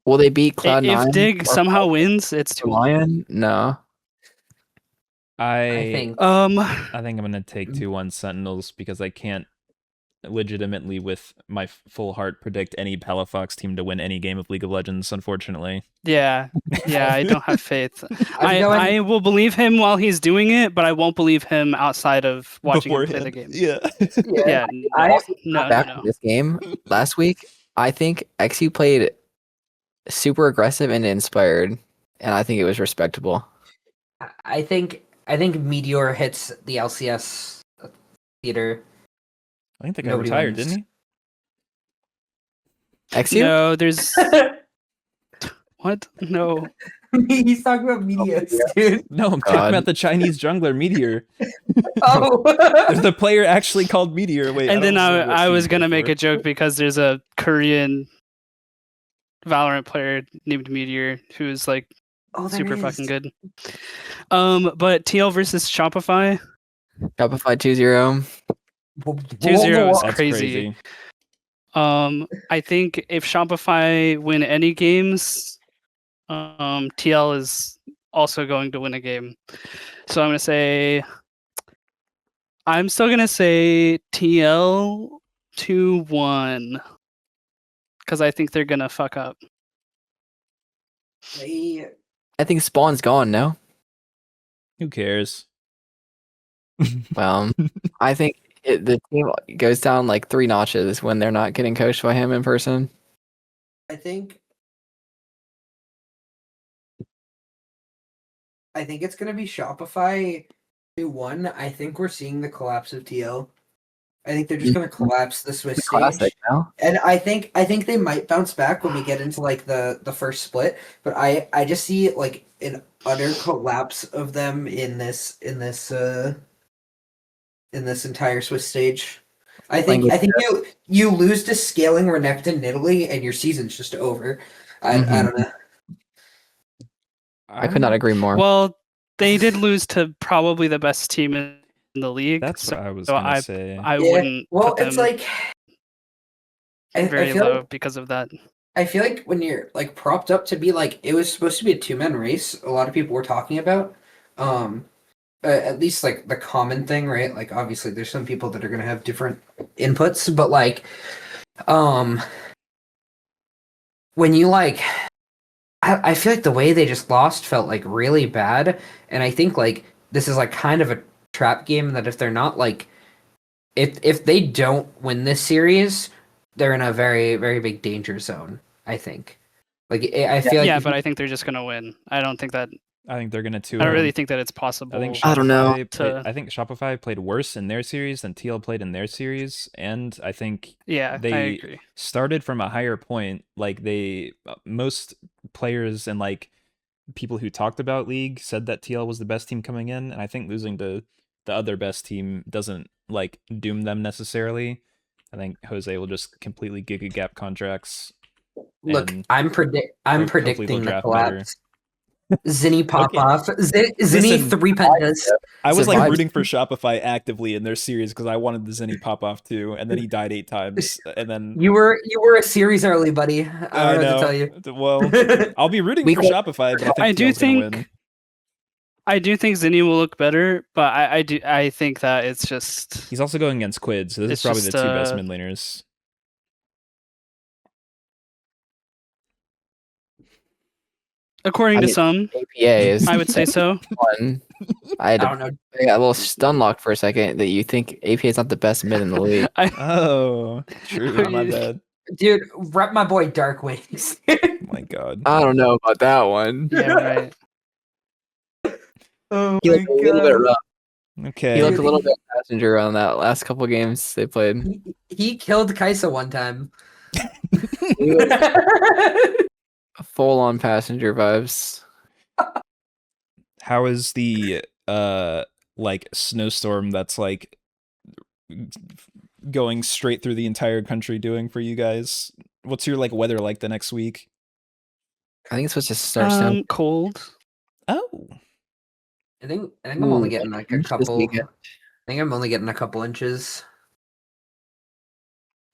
Will they beat Cloud9? If Dig somehow wins, it's 2-1. Lion? No. I think I think I'm gonna take 2-1 Sentinels because I can't legitimately with my full heart predict any Palafox team to win any game of League of Legends, unfortunately. Yeah, I don't have faith. I'm going- I will believe him while he's doing it, but I won't believe him outside of watching him play the game. Yeah. yeah. No. This game last week, I think XU played super aggressive and inspired, and I think it was respectable. I think Meteor hits the LCS theater. I think the guy Nobody retired, wins. didn't he? XU? No, there's what? No. He's talking about Meteors, dude. No, I'm talking about the Chinese jungler Meteor. Oh. There's a player actually called Meteor. Wait, And then remember what I team was he gonna played make for. a joke because there's a Korean Valorant player named Meteor who's like Oh, there super is. fucking good. But TL versus Shopify. Shopify 2-0. 2-0 is That's crazy. I think if Shopify win any games, TL is also going to win a game. So I'm still gonna say TL 2-1 because I think they're gonna fuck up. They- I think Spawn's gone, no? Who cares? Well, I think the team goes down like 3 notches when they're not getting coached by him in person. I think it's gonna be Shopify 2-1. I think we're seeing the collapse of TL. I think they're just gonna collapse the Swiss stage. Classic, no? And I think they might bounce back when we get into like the first split, but I just see like an utter collapse of them in this entire Swiss stage. I think you lose to Scaling Renekton in Italy and your season's just over. I don't know. I could not agree more. Well, they did lose to probably the best team in the league. That's what I was so gonna say. I wouldn't Well, put it's them like very I feel low like, because of that. I feel like when you're like propped up to be like it was supposed to be a 2-man race, a lot of people were talking about. At least like the common thing, right? Like obviously there's some people that are gonna have different inputs, but like when you like I feel like the way they just lost felt like really bad, and I think like this is like kind of a trap game that if they're not like if they don't win this series, they're in a very, very big danger zone, I think. Like I feel like Yeah, but I think they're just gonna win. I don't think that. I think they're gonna 2-0. I don't really think that it's possible. I think I don't know. I think Shopify played worse in their series than TL played in their series, and I think Yeah, they I agree. started from a higher point. Like most players and like people who talked about League said that TL was the best team coming in, and I think losing to the other best team doesn't like doom them necessarily. I think Jose will just completely giga gap contracts. look, and I'm hopefully they'll predicting the draft collapse. Zinni pop Okay. off. Zinni Listen, 3 pentas. I was like Survived. rooting for Shopify actively in their series because I wanted the Zinni pop off too, and then he died 8 times, and then You were a series early, buddy. I don't know what to tell you. Well, I'll be rooting for Shopify, but I think I do TL's gonna think- win. I do think Zinni will look better, but I think that it's just He's also going against Quid, so this is It's probably the just, two best mid laners. according I to mean, some, APA is I would say so. one. I I don't know. got a little stun locked for a second that you think APA is not the best mid in the league. Oh, true. My bad. Dude, rep my boy Dark Wings. Oh my god. I don't know about that one. Yeah, right. Oh He looked a little bit rough. Okay. He looked a Dude, little bit passenger on that last couple games they played. He killed Kaisa one time. He was full on passenger vibes. How is the like snowstorm that's like going straight through the entire country doing for you guys? What's your like weather like the next week? I think it's supposed to start snowing. Cold. Oh. I think I'm only getting like a This couple. weekend. I think I'm only getting a couple inches.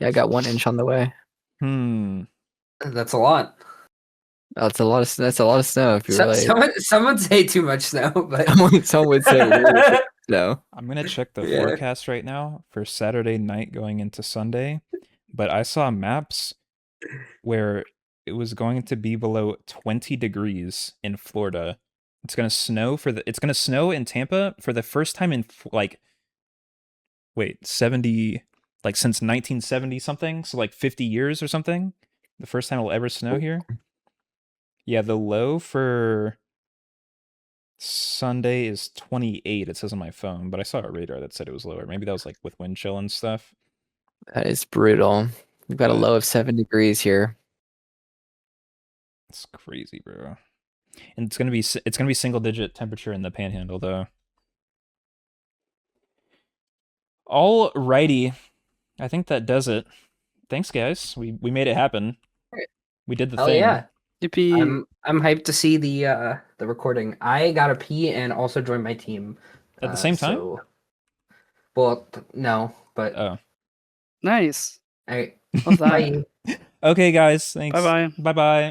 Yeah, I got 1 inch on the way. That's a lot. That's a lot of snow if you really. Some would say too much snow, but Someone would say really snow. I'm gonna check the Yeah. forecast right now for Saturday night going into Sunday, but I saw maps where it was going to be below 20 degrees in Florida. It's gonna snow in Tampa for the first time in like 70, like since 1970 something, so like 50 years or something. The first time it'll ever snow here. Yeah, the low for Sunday is 28, it says on my phone, but I saw a radar that said it was lower. Maybe that was like with wind chill and stuff. That is brutal. We've got a low of 7 degrees here. It's crazy, bro. And it's gonna be single digit temperature in the Panhandle though. Alrighty, I think that does it. Thanks, guys. We made it happen. We did the hell thing. yeah. Yippee. I'm hyped to see the recording. I gotta pee and also join my team At the same time? So, well, no, but Oh. Nice. I Love that. bye. Okay, guys. Thanks. Bye-bye. Bye-bye.